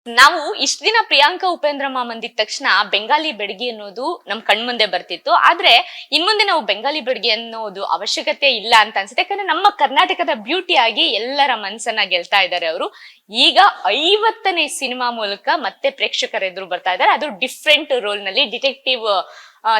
ನಾವು ಇಷ್ಟ ದಿನ ಪ್ರಿಯಾಂಕಾ ಉಪೇಂದ್ರ ಮಾಮ್ ಅಂದಿದ ತಕ್ಷಣ ಬೆಂಗಾಲಿ ಬೆಡಗಿ ಅನ್ನೋದು ನಮ್ ಕಣ್ಮುಂದೆ ಬರ್ತಿತ್ತು. ಆದ್ರೆ ಇನ್ಮುಂದೆ ನಾವು ಬೆಂಗಾಲಿ ಬೆಡಗಿ ಅನ್ನೋದು ಅವಶ್ಯಕತೆ ಇಲ್ಲ ಅಂತ ಅನ್ಸುತ್ತೆ. ಯಾಕಂದ್ರೆ ನಮ್ಮ ಕರ್ನಾಟಕದ ಬ್ಯೂಟಿ ಆಗಿ ಎಲ್ಲರ ಮನ್ಸನ್ನ ಗೆಲ್ತಾ ಇದ್ದಾರೆ ಅವರು. ಈಗ 50ನೇ ಸಿನಿಮಾ ಮೂಲಕ ಮತ್ತೆ ಪ್ರೇಕ್ಷಕರ ಎದುರು ಬರ್ತಾ ಇದ್ದಾರೆ. ಅದು ಡಿಫ್ರೆಂಟ್ ರೋಲ್ ನಲ್ಲಿ ಡಿಟೆಕ್ಟಿವ್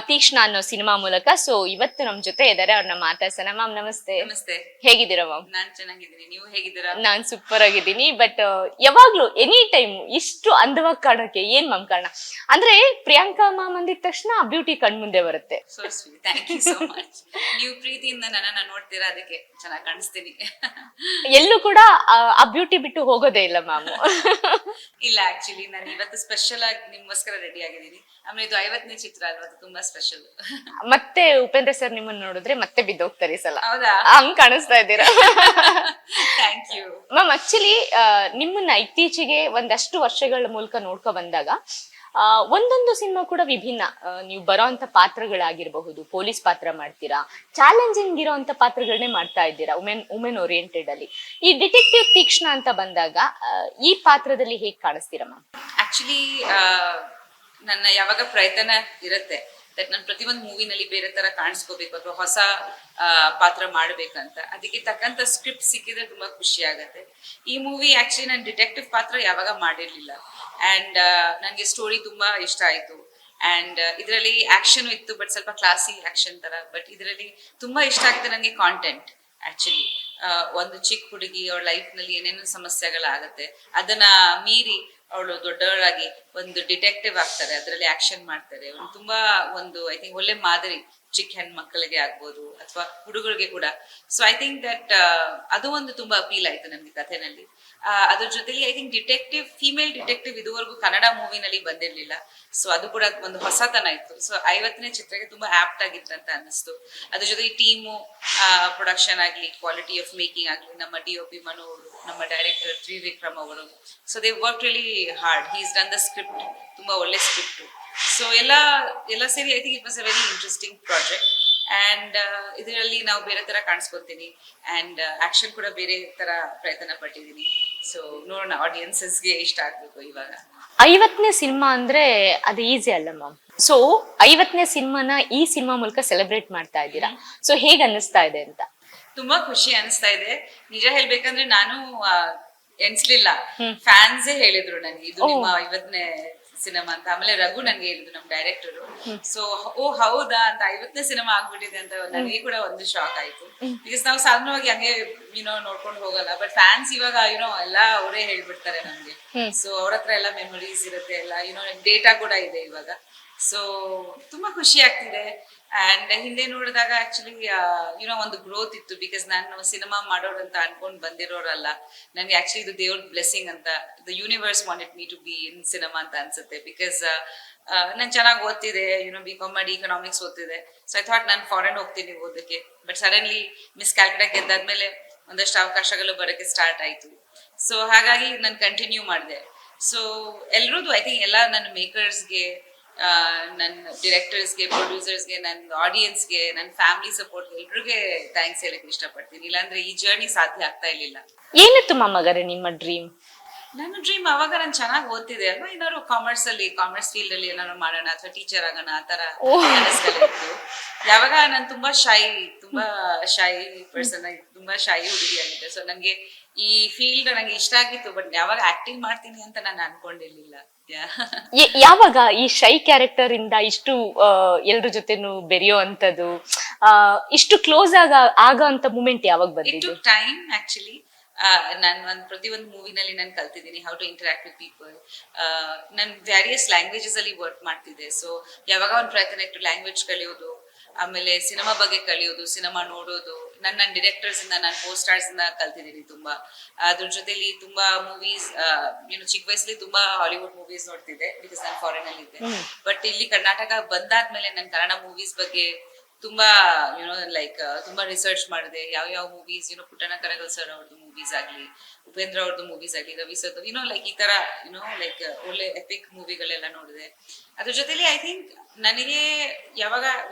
ತೀಕ್ಷ್ಣ ಅನ್ನೋ ಸಿನಿಮಾ ಮೂಲಕ. ಸೊ ಇವತ್ತು ನಮ್ ಜೊತೆ ಇದ್ದಾರೆ, ಅವ್ರನ್ನ ಮಾತಾಡ್ಸೋಣ. ಮ್ಯಾಮ್ ನಮಸ್ತೆ. ನಮಸ್ತೆ. ಹೇಗಿದ್ದೀರಾ ಮ್ಯಾಮ್? ನಾನ್ ಚೆನ್ನಾಗಿದ್ದೀನಿ, ನೀವು ಹೇಗಿದ್ದೀರಾ? ನಾನ್ ಸೂಪರ್ ಆಗಿದ್ದೀನಿ. ಬಟ್ ಯಾವಾಗ್ಲೂ ಎನಿ ಟೈಮ್ ಇಷ್ಟು ಅಂದವಾಗಿ ಕಾಣೋಕೆ ಏನ್ ಮ್ಯಾಮ್ ಕಾರಣ? ಅಂದ್ರೆ ಪ್ರಿಯಾಂಕಾ ಮ್ಯಾಮ್ ಅಂದಿದ ತಕ್ಷಣ ಬ್ಯೂಟಿ ಕಣ್ ಮುಂದೆ ಬರುತ್ತೆ. So sweet, thank you so much. ನೀವು ಪ್ರೀತಿಯಿಂದ ನನ್ನನ್ನ ನೋಡ್ತೀರಾ, ಅದಕ್ಕೆ ಚೆನ್ನಾಗಿ ಕಾಣಿಸ್ತೀನಿ. ಎಲ್ಲೂ ಕೂಡ ಆ ಬ್ಯೂಟಿ ಬಿಟ್ಟು ಹೋಗೋದೇ ಇಲ್ಲ ಮ್ಯಾಮ್. ಇಲ್ಲ, ಆಕ್ಚುಲಿ ನಾನು ಇವತ್ತು ಸ್ಪೆಷಲ್ ಆಗಿ ನಿಮ್ಗೋಸ್ಕರ ರೆಡಿ ಆಗಿದ್ದೀನಿ. ಆಮೇಲೆ ಇದು 50ನೇ ಚಿತ್ರ ಅಲ್ವಾ, ಅದು ತುಂಬಾ ಸ್ಪೆಷಲ್. ಮತ್ತೆ ಉಪೇಂದ್ರ ಸರ್ ನಿಮ್ಮನ್ನ ನೋಡಿದ್ರೆ ಮತ್ತೆ ಬಿದ್ದೋಗ್ತಾರೆ ಈ ಸಲ. ಹೌದಾ? ಹಂಗ್ ಕಾಣಿಸ್ತಾ ಇದ್ದೀರಾ. Thank you ma'am. ಆಕ್ಚುಲಿ ನಿಮ್ಮನ್ನ ಇತ್ತೀಚೆಗೆ ಒಂದಷ್ಟು ವರ್ಷಗಳ ಮೂಲಕ ನೋಡ್ಕೊ ಬಂದಾಗ ಒಂದೊಂದು ಸಿನಿಮಾ ಕೂಡ ವಿಭಿನ್ನ. ನೀವು ಬರೋಂತ ಪಾತ್ರಗಳಾಗಿರಬಹುದು, ಪೊಲೀಸ್ ಪಾತ್ರ ಮಾಡ್ತೀರಾ, ಚಾಲೆಂಜಿಂಗ್ ಇರೋಂತ ಪಾತ್ರಗಳನ್ನೇ ಮಾಡ್ತಾ ಇದ್ದೀರಾ ವುಮೆನ್ ಓರಿಯೆಂಟೆಡ್ ಅಲ್ಲಿ. ಈ ಡಿಟೆಕ್ಟಿವ್ ತೀಕ್ಷ್ಣ ಅಂತ ಬಂದಾಗ ಈ ಪಾತ್ರದಲ್ಲಿ ಹೇಗ್ ಕಾಣಿಸ್ತೀರಾ ಮ್ಯಾಮ್? ಆಕ್ಚುಲಿ ನನ್ನ ಯಾವಾಗ ಪ್ರಯತ್ನ ಇರುತ್ತೆ ದಟ್ ನಾನು ಪ್ರತಿಯೊಂದು ಮೂವಿನಲ್ಲಿ ಬೇರೆ ತರ ಕಾಣಿಸ್ಕೋಬೇಕು ಅಥವಾ ಹೊಸ ಪಾತ್ರ ಮಾಡ್ಬೇಕಂತ, ಅದಕ್ಕೆ ತಕ್ಕಂತ ಸ್ಕ್ರಿಪ್ಟ್ ಸಿಕ್ಕಿದ್ರೆ ತುಂಬಾ ಖುಷಿ ಆಗತ್ತೆ. ಈ ಮೂವಿ ಆಕ್ಚುಲಿ ನಾನು ಡಿಟೆಕ್ಟಿವ್ ಪಾತ್ರ ಯಾವಾಗ ಮಾಡಿರ್ಲಿಲ್ಲ ಅಂಡ್ ನನಗೆ ಸ್ಟೋರಿ ತುಂಬಾ ಇಷ್ಟ ಆಯ್ತು. ಅಂಡ್ ಇದರಲ್ಲಿ ಆಕ್ಷನ್ ಇತ್ತು, ಬಟ್ ಸ್ವಲ್ಪ ಕ್ಲಾಸಿ ಆಕ್ಷನ್ ತರ. ಬಟ್ ಇದರಲ್ಲಿ ತುಂಬಾ ಇಷ್ಟ ಆಗುತ್ತೆ ನನಗೆ ಕಾಂಟೆಂಟ್. ಆಕ್ಚುಲಿ ಒಂದು ಚಿಕ್ಕ ಹುಡುಗಿ ಅವಳ ಲೈಫ್ ನಲ್ಲಿ ಏನೇನು ಸಮಸ್ಯೆಗಳಾಗತ್ತೆ, ಅದನ್ನ ಮೀರಿ ಅವಳು ದೊಡ್ಡವಳಾಗಿ ಒಂದು ಡಿಟೆಕ್ಟಿವ್ ಆಗ್ತಾರೆ, ಅದರಲ್ಲಿ ಆಕ್ಷನ್ ಮಾಡ್ತಾರೆ. ತುಂಬಾ ಒಂದು ಐ ಥಿಂಕ್ ಒಳ್ಳೆ ಮಾದರಿ ಚಿಕ್ಕ ಹೆಣ್ಮಕ್ಳಿಗೆ ಆಗ್ಬೋದು ಅಥವಾ ಹುಡುಗರಿಗೆ ಕೂಡ. ಸೊ ಐ ಥಿಂಕ್ ದಟ್ ಅದು ಒಂದು ತುಂಬಾ ಅಪೀಲ್ ಆಯ್ತು ನಮ್ಗೆ ಕಥೆನಲ್ಲಿ. ಅದ್ರ ಜೊತೆಲಿ ಐ ಥಿಂಕ್ ಫೀಮೇಲ್ ಡಿಟೆಕ್ಟಿವ್ ಇದುವರೆಗೂ ಕನ್ನಡ ಮೂವಿನಲ್ಲಿ ಬಂದಿರ್ಲಿಲ್ಲ. ಸೊ ಅದು ಕೂಡ ಒಂದು ಹೊಸತನ ಇತ್ತು. ಸೊ 50ನೇ ಚಿತ್ರಕ್ಕೆ ತುಂಬಾ ಆಪ್ಟ್ ಆಗಿತ್ತು ಅಂತ ಅನ್ನಿಸ್ತು. ಅದ್ರ ಜೊತೆ ಟೀಮು, ಪ್ರೊಡಕ್ಷನ್ ಆಗ್ಲಿ, ಕ್ವಾಲಿಟಿ ಆಫ್ ಮೇಕಿಂಗ್ ಆಗ್ಲಿ, ನಮ್ಮ DOP ಮನು ಅವರು, ನಮ್ಮ ಡೈರೆಕ್ಟರ್ ತ್ರಿವಿಕ್ರಮ್ ಅವರು. So they work really hard. He's done the script, ತುಂಬಾ ಒಳ್ಳೆ ಸ್ಕ್ರಿಪ್ಟ್. ಸೊ ಎಲ್ಲ ಸೇರಿ I think it was a very interesting project. And ಇದರಲ್ಲಿ ನಾವು ಬೇರೆ ತರ ಕಾಣಿಸ್ಕೊತೀನಿ ಅಂಡ್ ಆಕ್ಷನ್ ಕೂಡ ಬೇರೆ ತರ ಪ್ರಯತ್ನ ಪಟ್ಟಿದ್ದೀನಿ. ಸೊ ನೋಡೋಣ ಆಡಿಯನ್ಸಸ್ಗೆ ಇಷ್ಟ ಆಗ್ಬೇಕು ಇವಾಗ. 50ನೇ ಸಿನಿಮಾ ಅಂದ್ರೆ ಅದು ಈಸಿ ಅಲ್ಲ ಮ್ಯಾಮ್. ಸೊ 50ನೇ ಸಿನಿಮಾನ ಈ ಸಿನಿಮಾ ಮೂಲಕ ಸೆಲೆಬ್ರೇಟ್ ಮಾಡ್ತಾ ಇದ್ದೀರಾ. ಸೊ ಹೇಗ್ ಅನ್ನಿಸ್ತಾ ಇದೆ ಅಂತ? ತುಂಬಾ ಖುಷಿ ಅನಿಸ್ತಾ ಇದೆ. ನಿಜ ಹೇಳ್ಬೇಕಂದ್ರೆ ನಾನು ಎನ್ಸ್ಲಿಲ್ಲ, ಫ್ಯಾನ್ಸೇ ಹೇಳಿದ್ರು ನನಗೆ ಇದು ನಿಮ್ಮ 50ನೇ ಸಿನಿಮಾ ಅಂತ. ಆಮೇಲೆ ರಘು ನನ್ಗೆ ಹೇಳಿದ್ರು, ನಮ್ ಡೈರೆಕ್ಟರ್. ಸೊ ಓ ಹೌದಾ ಅಂತ, 50ನೇ ಸಿನಿಮಾ ಆಗ್ಬಿಟ್ಟಿದೆ ಅಂತ ನನಗೆ ಕೂಡ ಒಂದು ಶಾಕ್ ಆಯ್ತು. ಬಿಕಾಸ್ ನಾವು ಸಾಧಾರಣವಾಗಿ ಹಂಗೆ ನೋಡ್ಕೊಂಡು ಹೋಗಲ್ಲ. ಬಟ್ ಫ್ಯಾನ್ಸ್ ಇವಾಗ ಎಲ್ಲ ಅವರೇ ಹೇಳ್ಬಿಡ್ತಾರೆ ನಮ್ಗೆ. ಸೊ ಅವ್ರ ಹತ್ರ ಎಲ್ಲ ಮೆಮೊರೀಸ್ ಇರುತ್ತೆ, ಎಲ್ಲ ಡೇಟಾ ಕೂಡ ಇದೆ ಇವಾಗ. ಸೊ ತುಂಬಾ ಖುಷಿ ಆಗ್ತಿದೆ. ಅಂಡ್ ಹಿಂದೆ ನೋಡಿದಾಗ ಆಕ್ಚುಲಿ ಒಂದು ಗ್ರೋತ್ ಇತ್ತು. ಬಿಕಾಸ್ ನಾನು ಸಿನಿಮಾ ಮಾಡೋರು ಅಂತ ಅನ್ಕೊಂಡ್ ಬಂದಿರೋರಲ್ಲ. ನನ್ಗೆ ಆಕ್ಚುಲಿ ಇದು ದೇವ್ರ ಬ್ಲೆಸ್ಸಿಂಗ್ ಅಂತ, the universe wanted me to be in cinema ಅಂತ ಅನ್ಸುತ್ತೆ. ಬಿಕಾಸ್ ನಾನು ಚೆನ್ನಾಗಿ ಓದ್ತಿದೆ, BCom ಮಾಡಿ ಇಕನಾಮಿಕ್ಸ್ ಓದ್ತಿದೆ. ಸೊ ಐ ಥಾಟ್ ನಾನು ಫಾರಿನ್ ಹೋಗ್ತೀನಿ ಓದಕ್ಕೆ. ಬಟ್ ಸಡನ್ಲಿ ಮಿಸ್ ಕ್ಯಾಲ್ಕುಲಾ ಗೆದ್ದಾದ್ಮೇಲೆ ಒಂದಷ್ಟು ಅವಕಾಶಗಳು ಬರೋಕ್ಕೆ ಸ್ಟಾರ್ಟ್ ಆಯ್ತು. ಸೊ ಹಾಗಾಗಿ ನಾನು ಕಂಟಿನ್ಯೂ ಮಾಡಿದೆ. ಸೊ ಎಲ್ರದ್ದು ಐ ಥಿಂಕ್ ಎಲ್ಲ ನನ್ನ ಮೇಕರ್ಸ್ಗೆ, ನನ್ನ ಡಿರೆಕ್ಟರ್ಸ್ಗೆ, ಪ್ರೊಡ್ಯೂಸರ್ಸ್ಗೆ, ನನ್ನ ಆಡಿಯನ್ಸ್ಗೆ, ನನ್ನ ಫ್ಯಾಮಿಲಿ ಸಪೋರ್ಟ್ ಎಲ್ರಿಗೂ ಥ್ಯಾಂಕ್ಸ್ ಹೇಳಕ್ ಇಷ್ಟಪಡ್ತೀನಿ. ಇಲ್ಲಾಂದ್ರೆ ಈ ಜರ್ನಿ ಸಾಧ್ಯ ಆಗ್ತಾ ಇರ್ಲಿಲ್ಲ. ಏನಿತ್ತು ಮಗರೇ ನಿಮ್ಮ ಡ್ರೀಮ್? ನನ್ನ ಡ್ರೀಮ್ ಅವಾಗ ನಾನು ಚೆನ್ನಾಗಿ ಓದ್ತಿದೆ ಅಲ್ವಾ, ಏನಾದ್ರು ಕಾಮರ್ಸ್ ಫೀಲ್ಡ್ ಅಲ್ಲಿ ಏನಾದ್ರು ಮಾಡೋಣ ಅಥವಾ ಟೀಚರ್ ಆಗೋಣ ಆ ತರ ಕನಸುಗಳಿತ್ತು. ಯಾವಾಗ ನಾನು ತುಂಬಾ ಶೈ ಪರ್ಸನ್, ತುಂಬಾ ಶೈ ಹುಡುಗಿ ಆಗಿದೆ. ಸೊ ನಂಗೆ ಈ ಫೀಲ್ಡ್ ನಂಗೆ ಇಷ್ಟ ಆಗಿತ್ತು. ಬಟ್ ಯಾವಾಗ ಆಕ್ಟಿಂಗ್ ಮಾಡ್ತೀನಿ ಅಂತ ನಾನು ಅನ್ಕೊಂಡಿರ್ಲಿಲ್ಲ. ಯಾವಾಗ ಈ ಶೈ ಕ್ಯಾರೆಕ್ಟರ್ ಇಂದ ಇಷ್ಟು ಎಲ್ರ ಜೊತೆನು ಬೆರೆಯೋ ಅಂತದ್ದು, ಇಷ್ಟು ಕ್ಲೋಸ್ ಆಗೋ ಅಂತ ಮೂಮೆಂಟ್ ಯಾವಾಗ ಬಂದಿದ್ದು? Time actually. ನಾನು ಪ್ರತಿಯೊಂದು ಮೂವಿನಲ್ಲಿ ನಾನು ಕಲ್ತಿದ್ದೀನಿ how to interact with people. ನಾನು ವ್ಯಾರಿಯಸ್ ಲ್ಯಾಂಗ್ವೇಜಸ್ ಅಲ್ಲಿ ವರ್ಕ್ ಮಾಡ್ತಿದ್ದೆ. ಸೊ ಯಾವಾಗ ಒಂದು ಪ್ರಯತ್ನ ಇಟ್ಟು ಲ್ಯಾಂಗ್ವೇಜ್ ಕಲಿಯೋದು, ಆಮೇಲೆ ಸಿನಿಮಾ ಬಗ್ಗೆ ಕಲಿಯೋದು, ಸಿನಿಮಾ ನೋಡೋದು. ನನ್ನ ಡಿರೆಕ್ಟರ್ಸ್ ಇಂದ, ನನ್ನ ಕೋ ಸ್ಟಾರ್ಸ್ ಇಂದ ಕಲ್ತಿದ್ದೀನಿ ತುಂಬಾ. ಅದ್ರ ಜೊತೆಲಿ ತುಂಬಾ ಮೂವೀಸ್, ಚಿಕ್ಕ ವಯಸ್ಸಲ್ಲಿ ತುಂಬಾ ಹಾಲಿವುಡ್ ಮೂವೀಸ್ ನೋಡ್ತಿದ್ದೆ ಬಿಕಾಸ್ ನಾನು ಫಾರಿನ್ ಅಲ್ಲಿ ಇದ್ದೆ. ಬಟ್ ಇಲ್ಲಿ ಕರ್ನಾಟಕ ಬಂದಾದ್ಮೇಲೆ ನಾನು ಕನ್ನಡ ಮೂವೀಸ್ ಬಗ್ಗೆ ತುಂಬಾ ತುಂಬಾ ರಿಸರ್ಚ್ ಮಾಡಿದೆ. ಯಾವ ಮೂವೀಸ್ ಪುಟ್ಟಣ್ಣ ಕರಗಲ್ ಸರ್ ಅವ್ರದ್ದು ಮೂವೀಸ್ ಆಗ್ಲಿ, ಉಪೇಂದ್ರ ಅವ್ರದ್ದು ಮೂವೀಸ್ ಆಗ್ಲಿ, ರವಿ ಸರ್ ಈ ತರ ಒಳ್ಳೆ ಎಪಿಕ್ ಮೂವಿಗಳೆಲ್ಲ ನೋಡಿದೆ. ಅದ್ರ ಜೊತೆಲಿ ಐ ಥಿಂಕ್ ನನಗೆ ಯಾವಾಗ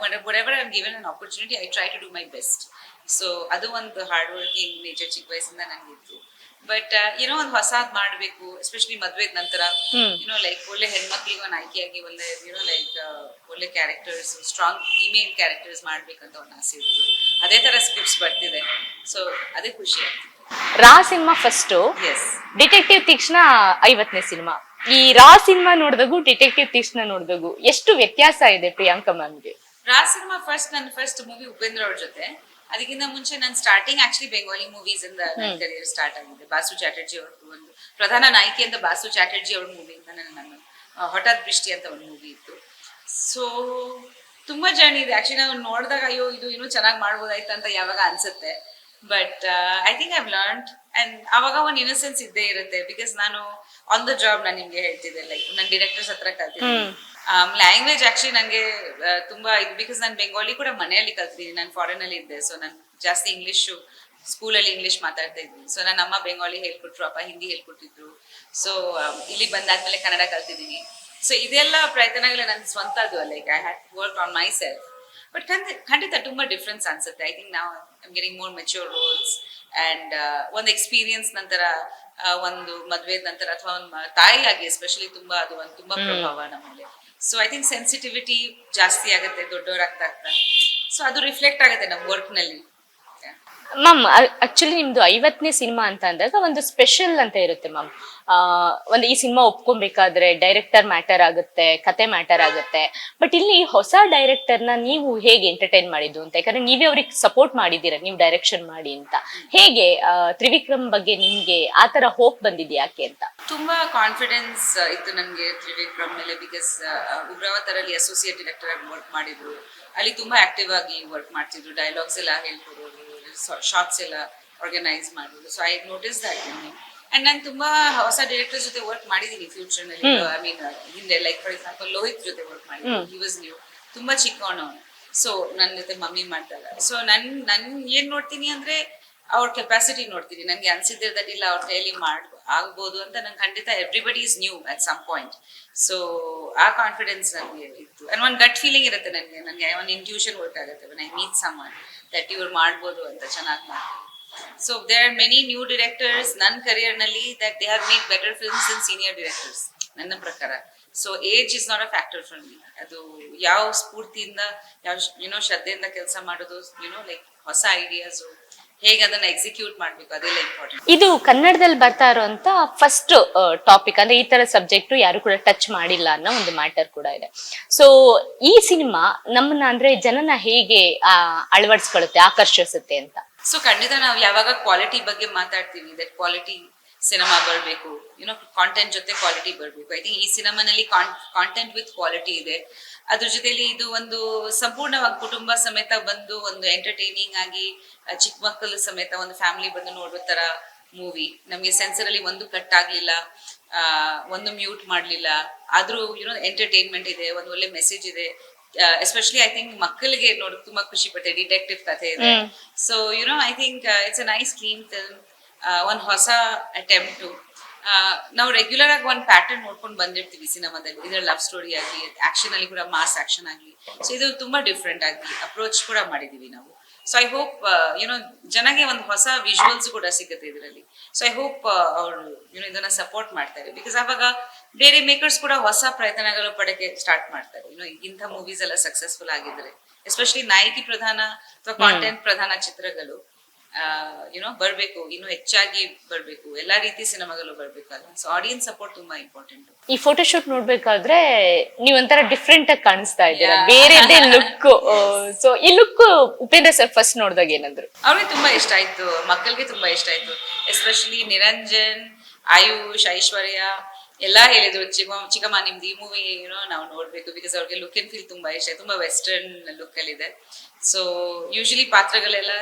whatever I'm given an opportunity, I try to do my best. So ಅದು ಒಂದು ಹಾರ್ಡ್ ವರ್ಕಿಂಗ್ ನೇಚರ್ ಚಿಕ್ಕ ವಯಸ್ಸಿಂದ ನನಗಿತ್ತು. ಬಟ್ ಏನೋ ಒಂದು ಹೊಸಾದ್ ಮಾಡ್ಬೇಕು, ಎಸ್ಪೆಷಲಿ ಮದ್ವೆದ್ ನಂತರ ಲೈಕ್ ಒಳ್ಳೆ ಹೆಣ್ಮಕ್ಳಿಗೆ ಒಂದು ಆಯ್ಕೆಯಾಗಿ ಒಳ್ಳೆ ಲೈಕ್ ಒಳ್ಳೆ ಕ್ಯಾರೆಕ್ಟರ್ಸ್, ಸ್ಟ್ರಾಂಗ್ ಫಿಮೇಲ್ ಕ್ಯಾರೆಕ್ಟರ್ಸ್ ಮಾಡ್ಬೇಕಂತ ಒಂದು ಆಸೆ ಇತ್ತು. ಅದೇ ತರ ಸ್ಕ್ರಿಪ್ಟ್ಸ್ ಬರ್ತಿದೆ, ಸೊ ಅದೇ ಖುಷಿ ಆಗ್ತಿದೆ. Raa cinema first, yes, detective Teekshna 50ನೇ ಸಿನಿಮಾ. ಈ ರಾ ಸಿನಿಮಾ ನೋಡಿದಾಗು ಡಿಟೆಕ್ಟಿವ್ ತೀಕ್ಷ್ಣ ನೋಡಿದಾಗು ಎಷ್ಟು ವ್ಯತ್ಯಾಸ ಇದೆ ಪ್ರಿಯಾಂಕಾ ಮ್ಯಾಮ್ಗೆ? ರಾ ಸಿನಿಮಾ ನನ್ನ ಫಸ್ಟ್ ಮೂವಿ ಉಪೇಂದ್ರ ಅವ್ರ ಜೊತೆ. ಅದಕ್ಕಿಂತ ಮುಂಚೆ ನಾನು ಸ್ಟಾರ್ಟಿಂಗ್ ಆಕ್ಚುಲಿ ಬೆಂಗಾಲಿ ಮೂವೀಸ್ ಇಂದ ನನ್ನ ಕರಿಯರ್ ಸ್ಟಾರ್ಟ್ ಆಗಿದೆ. ಬಾಸು ಚಾಟರ್ಜಿ ಅವ್ರದ್ದು ಒಂದು ಪ್ರಧಾನ ನಾಯಕಿ ಅಂತ ಬಾಸು ಚಾಟರ್ಜಿ ಅವ್ರ ಮೂವಿಯಿಂದ ನನ್ನ ಹಠಾತ್ ದೃಷ್ಟಿ ಅಂತ ಒಂದು ಮೂವಿ ಇತ್ತು. ಸೊ ತುಂಬಾ ಜರ್ನಿ ಇದೆ ಆಕ್ಚುಲಿ. ನಾವು ನೋಡಿದಾಗ ಅಯ್ಯೋ ಇದು ಇನ್ನೂ ಚೆನ್ನಾಗಿ ಮಾಡ್ಬೋದಾಯ್ತು ಅಂತ ಯಾವಾಗ ಅನ್ಸುತ್ತೆ. But I think I've learned, and ಅವಾಗ ಒಂದು ಇನ್ನಸೆನ್ಸ್ ಇದ್ದೇ ಇರುತ್ತೆ. ಬಿಕಾಸ್ ನಾನು ಆನ್ ದ ಜಾಬ್ ನಾನು ನಿಮ್ಗೆ ಹೇಳ್ತಿದ್ದೆ, ಲೈಕ್ ನನ್ನ ಡೈರೆಕ್ಟರ್ಸ್ ಹತ್ರ ಕಲ್ತಿದ್ದೀನಿ. ಲ್ಯಾಂಗ್ವೇಜ್ ಆಕ್ಚುಲಿ ನಂಗೆ ತುಂಬಾ ಇದು, ಬಿಕಾಸ್ ನಾನು ಬೆಂಗಾಲಿ ಕೂಡ ಮನೆಯಲ್ಲಿ ಕಲ್ತಿದ್ದೀನಿ. ನಾನು ಫಾರಿನ್ ಅಲ್ಲಿ ಇದ್ದೆ, ಸೊ ನಾನು ಜಾಸ್ತಿ ಇಂಗ್ಲಿಷು ಸ್ಕೂಲಲ್ಲಿ ಇಂಗ್ಲಿಷ್ ಮಾತಾಡ್ತಾ ಇದ್ದೀನಿ. ಸೊ ನನ್ನ ಅಮ್ಮ ಬೆಂಗಾಲಿ ಹೇಳ್ಕೊಟ್ರು, ಅಪ್ಪ ಹಿಂದಿ ಹೇಳ್ಕೊಟ್ಟಿದ್ರು. ಸೊ ಇಲ್ಲಿ ಬಂದಾದ್ಮೇಲೆ ಕನ್ನಡ ಕಲ್ತಿದ್ದೀನಿ. ಸೊ ಇದೆಲ್ಲ ಪ್ರಯತ್ನಗಳು ನನ್ನ ಸ್ವಂತದ್ದು, like I had work on my self. But ಖಂಡಿತ ತುಂಬಾ ಡಿಫ್ರೆನ್ಸ್ ಅನ್ಸುತ್ತೆ. ಐ ಥಿಂಕ್ ನಾವು I'm getting more mature roles and ಒಂದು ಎಕ್ಸ್ಪೀರಿಯನ್ಸ್ ನಂತರ, ಒಂದು ಮದ್ವೆ ನಂತರ ಅಥವಾ ಒಂದು ತಾಯಿಯಾಗಿ ಎಸ್ಪೆಷಲಿ ತುಂಬಾ ಅದು ಒಂದು ತುಂಬಾ ಪ್ರಭಾವ ನಮ್ಮಲ್ಲಿ. ಸೊ ಐ ಥಿಂಕ್ ಸೆನ್ಸಿಟಿವಿಟಿ ಜಾಸ್ತಿ ಆಗುತ್ತೆ ದೊಡ್ಡವರಾಗ್ತಾ ಆಗ್ತಾ. ಸೊ ಅದು ರಿಫ್ಲೆಕ್ಟ್ ಆಗುತ್ತೆ ನಮ್ಮ ವರ್ಕ್ ನಲ್ಲಿ. ಮ್ಯಾಮ್ ಆಕ್ಚುಲಿ ನಿಮ್ದು 50ನೇ ಸಿನಿಮಾ ಅಂತ ಅಂದಾಗ ಒಂದು ಸ್ಪೆಷಲ್ ಅಂತ ಇರುತ್ತೆ ಮ್ಯಾಮ್. ಒಂದು ಈ ಸಿನಿಮಾ ಒಪ್ಕೊಬೇಕಾದ್ರೆ ಡೈರೆಕ್ಟರ್ ಮ್ಯಾಟರ್ ಆಗುತ್ತೆ, ಕತೆ ಮ್ಯಾಟರ್ ಆಗುತ್ತೆ. ಬಟ್ ಇಲ್ಲಿ ಹೊಸ ಡೈರೆಕ್ಟರ್ನ ನೀವು ಹೇಗೆ ಎಂಟರ್ಟೈನ್ ಮಾಡಿದ್ದು ಅಂತ, ಯಾಕಂದ್ರೆ ನೀವೇ ಅವ್ರಿಗೆ ಸಪೋರ್ಟ್ ಮಾಡಿದ್ದೀರಾ, ನೀವು ಡೈರೆಕ್ಷನ್ ಮಾಡಿ ಅಂತ. ಹೇಗೆ ತ್ರಿವಿಕ್ರಮ್ ಬಗ್ಗೆ ನಿಮ್ಗೆ ಆತರ ಹೋಪ್ ಬಂದಿದೆ ಯಾಕೆ ಅಂತ? ತುಂಬಾ ಕಾನ್ಫಿಡೆನ್ಸ್ ಇತ್ತು ನನ್ಗೆ ತ್ರಿವಿಕ್ರಮ್ ಮೇಲೆ. ಬಿಕಾಸ್ ಉಗ್ರಾವತರಲ್ಲಿ ಅಸೋಸಿಯೇಟ್ ಡೈರೆಕ್ಟರ್ ಆಗಿ ವರ್ಕ್ ಮಾಡಿದ್ರು. ಅಲ್ಲಿ ತುಂಬಾ ಆಕ್ಟಿವ್ ಆಗಿ ವರ್ಕ್ ಮಾಡ್ತಿದ್ರು. ಡೈಲಾಗ್ಸ್ ಎಲ್ಲ ಹೇಳ್ಕೊಡೋರು, ಶಾರ್ಟ್ಸ್ ಎಲ್ಲ ಆರ್ಗನೈಸ್ ಮಾಡೋದು. So I notice that and ನಾನು ತುಂಬಾ ಹೊಸ ಡೈರೆಕ್ಟರ್ ಜೊತೆ ವರ್ಕ್ ಮಾಡಿದೀನಿ ಫ್ಯೂಚರ್ ನಲ್ಲಿ. ಐ ಮೀನ್ ಹಿಂದೆ, ಲೈಕ್ ಫಾರ್ ಎಕ್ಸಾಂಪಲ್ ಲೋಹಿತ್ ಜೊತೆ ವರ್ಕ್ ಮಾಡಿದ್ದೀನಿ. ಹಿ ವಾಸ್ ನ್ಯೂ, ತುಂಬಾ ಚಿಕ್ಕವನು. ಸೊ ನನ್ನ ಜೊತೆ ಮಮ್ಮಿ ಮಾಡ್ತಾರೆ. ಸೊ ನನ್ ಏನ್ ನೋಡ್ತೀನಿ ಅಂದ್ರೆ ಅವ್ರ ಕೆಪಾಸಿಟಿ ನೋಡ್ತೀನಿ. ನನ್ಗೆ ಅನ್ಸಿದ್ದೆ ದಟ್ ಇಲ್ಲ ಅವ್ರ ಕೈಯಲ್ಲಿ ಆಗ್ಬೋದು ಅಂತ. ನಂಗೆ ಖಂಡಿತ everybody is new at some point. So ಆ ಕಾನ್ಫಿಡೆನ್ಸ್ ನನಗೆ ಇತ್ತು. ಅಂಡ್ ಒಂದು ಗಟ್ ಫೀಲಿಂಗ್ ಇರುತ್ತೆ ನನಗೆ ಒಂದು ಇಂಟ್ಯೂಷನ್ ವರ್ಕ್ ಆಗುತ್ತೆ when I meet someone that ಇವ್ರು ಮಾಡ್ಬೋದು ಅಂತ, ಚೆನ್ನಾಗಿ ಮಾಡ್ಬೋದು. So there are many new directors ನನ್ನ ಕರಿಯರ್ ನಲ್ಲಿ that they have made better films than senior directors ನನ್ನ ಪ್ರಕಾರ. So age is not a factor for me. ಅದು ಯಾವ ಸ್ಫೂರ್ತಿಯಿಂದ, ಯಾವ ಶ್ರದ್ಧೆಯಿಂದ ಕೆಲಸ ಮಾಡೋದು, ಲೈಕ್ ಹೊಸ ಐಡಿಯಾಸ್ ಹೇಗೆ ಅದನ್ನ ಎಕ್ಸಿಕ್ಯೂಟ್ ಮಾಡ್ಬೇಕು, ಅದೆಲ್ಲ ಇಂಪಾರ್ಟೆಂಟ್. ಇದು ಕನ್ನಡದಲ್ಲಿ ಬರ್ತಾ ಇರುವಂತ ಫಸ್ಟ್ ಟಾಪಿಕ್, ಅಂದ್ರೆ ಈ ತರ ಸಬ್ಜೆಕ್ಟ್ ಯಾರು ಕೂಡ ಟಚ್ ಮಾಡಿಲ್ಲ ಅನ್ನೋ ಒಂದು ಮ್ಯಾಟರ್ ಕೂಡ ಇದೆ. ಸೊ ಈ ಸಿನಿಮಾ ನಮ್ಮನ್ನ ಅಂದ್ರೆ ಜನನ ಹೇಗೆ ಅಳವಡಿಸ್ಕೊಳ್ಳುತ್ತೆ, ಆಕರ್ಷಿಸುತ್ತೆ ಅಂತ? ಸೊ ಖಂಡಿತ ನಾವು ಯಾವಾಗ ಕ್ವಾಲಿಟಿ ಬಗ್ಗೆ ಮಾತಾಡ್ತೀವಿ, ದಟ್ ಕ್ವಾಲಿಟಿ ಸಿನಿಮಾ ಬರಬೇಕು, ಕಾಂಟೆಂಟ್ ಜೊತೆ ಕ್ವಾಲಿಟಿ ಬರಬೇಕು. ಐ ಥಿಂಕ್ ಈ ಸಿನಿಮಾನಲ್ಲಿ ಕಾಂಟೆಂಟ್ ವಿತ್ ಕ್ವಾಲಿಟಿ ಇದೆ. ಅದ್ರ ಜೊತೆಲಿ ಇದು ಒಂದು ಸಂಪೂರ್ಣವಾಗಿ ಕುಟುಂಬ ಸಮೇತ ಬಂದು ಒಂದು ಎಂಟರ್ಟೈನಿಂಗ್ ಆಗಿ ಚಿಕ್ಕ ಮಕ್ಕಳು ಸಮೇತ ಒಂದು ಫ್ಯಾಮಿಲಿ ಬಂದು ನೋಡೋ ತರ ಮೂವಿ. ನಮ್ಗೆ ಸೆನ್ಸರಲ್ಲಿ ಒಂದು ಕಟ್ ಆಗ್ಲಿಲ್ಲ, ಒಂದು ಮ್ಯೂಟ್ ಮಾಡ್ಲಿಲ್ಲ. ಆದ್ರೂ ಎಂಟರ್ಟೈನ್ಮೆಂಟ್ ಇದೆ, ಒಂದು ಒಳ್ಳೆ ಮೆಸೇಜ್ ಇದೆ. ಎಸ್ಪೆಷಲಿ ಐ ಥಿಂಕ್ ಮಕ್ಕಳಿಗೆ ನೋಡೋಕೆ ತುಂಬಾ ಖುಷಿ ಪಟ್ಟೆ. ಡಿಟೆಕ್ಟಿವ್ ಕಥೆ ಇದೆ. So I think it's a nice clean film. ಒಂದು ಹೊಸ ಅಟೆಂಪ್ಟು. ನಾವು ರೆಗ್ಯುಲರ್ ಆಗಿ ಒಂದು ಪ್ಯಾಟರ್ನ್ ನೋಡ್ಕೊಂಡು ಬಂದಿರ್ತೀವಿ ಸಿನಿಮಾದಲ್ಲಿ. ಇದ್ರ ಲವ್ ಸ್ಟೋರಿ ಆಗಲಿ, ಆಕ್ಷನ್ ಅಲ್ಲಿ ಕೂಡ ಮಾಸ್ ಆಕ್ಷನ್ ಆಗಲಿ. ಸೊ ಇದು ತುಂಬಾ ಡಿಫ್ರೆಂಟ್ ಆಗಿ ಅಪ್ರೋಚ್ ಕೂಡ ಮಾಡಿದೀವಿ ನಾವು. ಸೊ ಐ ಹೋಪ್ ಜನಗೆ ಒಂದು ಹೊಸ ವಿಜುವಲ್ಸ್ ಕೂಡ ಸಿಗುತ್ತೆ ಇದರಲ್ಲಿ. ಸೊ ಐ ಹೋಪ್ ಅವರು ಇದನ್ನ ಸಪೋರ್ಟ್ ಮಾಡ್ತಾರೆ. ಬಿಕಾಸ್ ಅವಾಗ ಬೇರೆ ಮೇಕರ್ಸ್ ಕೂಡ ಹೊಸ ಪ್ರಯತ್ನಗಳು ಪಡಕ್ಕೆ ಸ್ಟಾರ್ಟ್ ಮಾಡ್ತಾರೆ. ಇಂಥ ಮೂವೀಸ್ ಎಲ್ಲ ಸಕ್ಸಸ್ಫುಲ್ ಆಗಿದ್ರೆ, ಎಸ್ಪೆಷಲಿ ನಾಯಕಿ ಪ್ರಧಾನ ಅಥವಾ ಕಾಂಟೆಂಟ್ ಪ್ರಧಾನ ಚಿತ್ರಗಳು ಬರ್ಬೇಕು, ಇನ್ನು ಹೆಚ್ಚಾಗಿ ಬರ್ಬೇಕು. ಎಲ್ಲಾ ರೀತಿ ಸಿನಿಮಾಗಳು ಬರ್ಬೇಕಲ್ಲ. ಸೊ ಆಡಿಯನ್ಸ್ ಸಪೋರ್ಟ್ ತುಂಬಾ ಇಂಪಾರ್ಟೆಂಟ್. ಈ ಫೋಟೋಶೂಟ್ ನೋಡ್ಬೇಕಾದ್ರೆ ನೀವ್ ಒಂಥರ ಡಿಫ್ರೆಂಟ್ ಆಗಿ ಕಾಣಿಸ್ತಾ ಇದ್ದೀರಾ, ಬೇರೆದೇ ಲುಕ್. ಸೊ ಈ ಲುಕ್ ಉಪೇಂದ್ರ ಸರ್ ಫಸ್ಟ್ ನೋಡಿದಾಗ ಏನಂದ್ರು? ಅವ್ರಿಗೆ ತುಂಬಾ ಇಷ್ಟ ಆಯ್ತು, ಮಕ್ಕಳಿಗೆ ತುಂಬಾ ಇಷ್ಟ ಆಯ್ತು. ಎಸ್ಪೆಷಲಿ ನಿರಂಜನ್, ಆಯುಷ್, ಐಶ್ವರ್ಯ ಎಲ್ಲಾ ಹೇಳಿದ್ರು, ಚಿಕ್ಕಮ್ಮ ನಿಮ್ದು ಈ ಮೂವಿ ನಾವು ನೋಡ್ಬೇಕು. ಬಿಕಾಸ್ ಅವ್ರಿಗೆ ಲುಕ್ ಅಂಡ್ ಫೀಲ್ ತುಂಬಾ ಇಷ್ಟ, ತುಂಬಾ ವೆಸ್ಟರ್ನ್ ಲುಕ್ ಅಲ್ಲಿ ಇದೆ. ಸೊ ಯೂಶಲಿ ಪಾತ್ರಗಳೆಲ್ಲ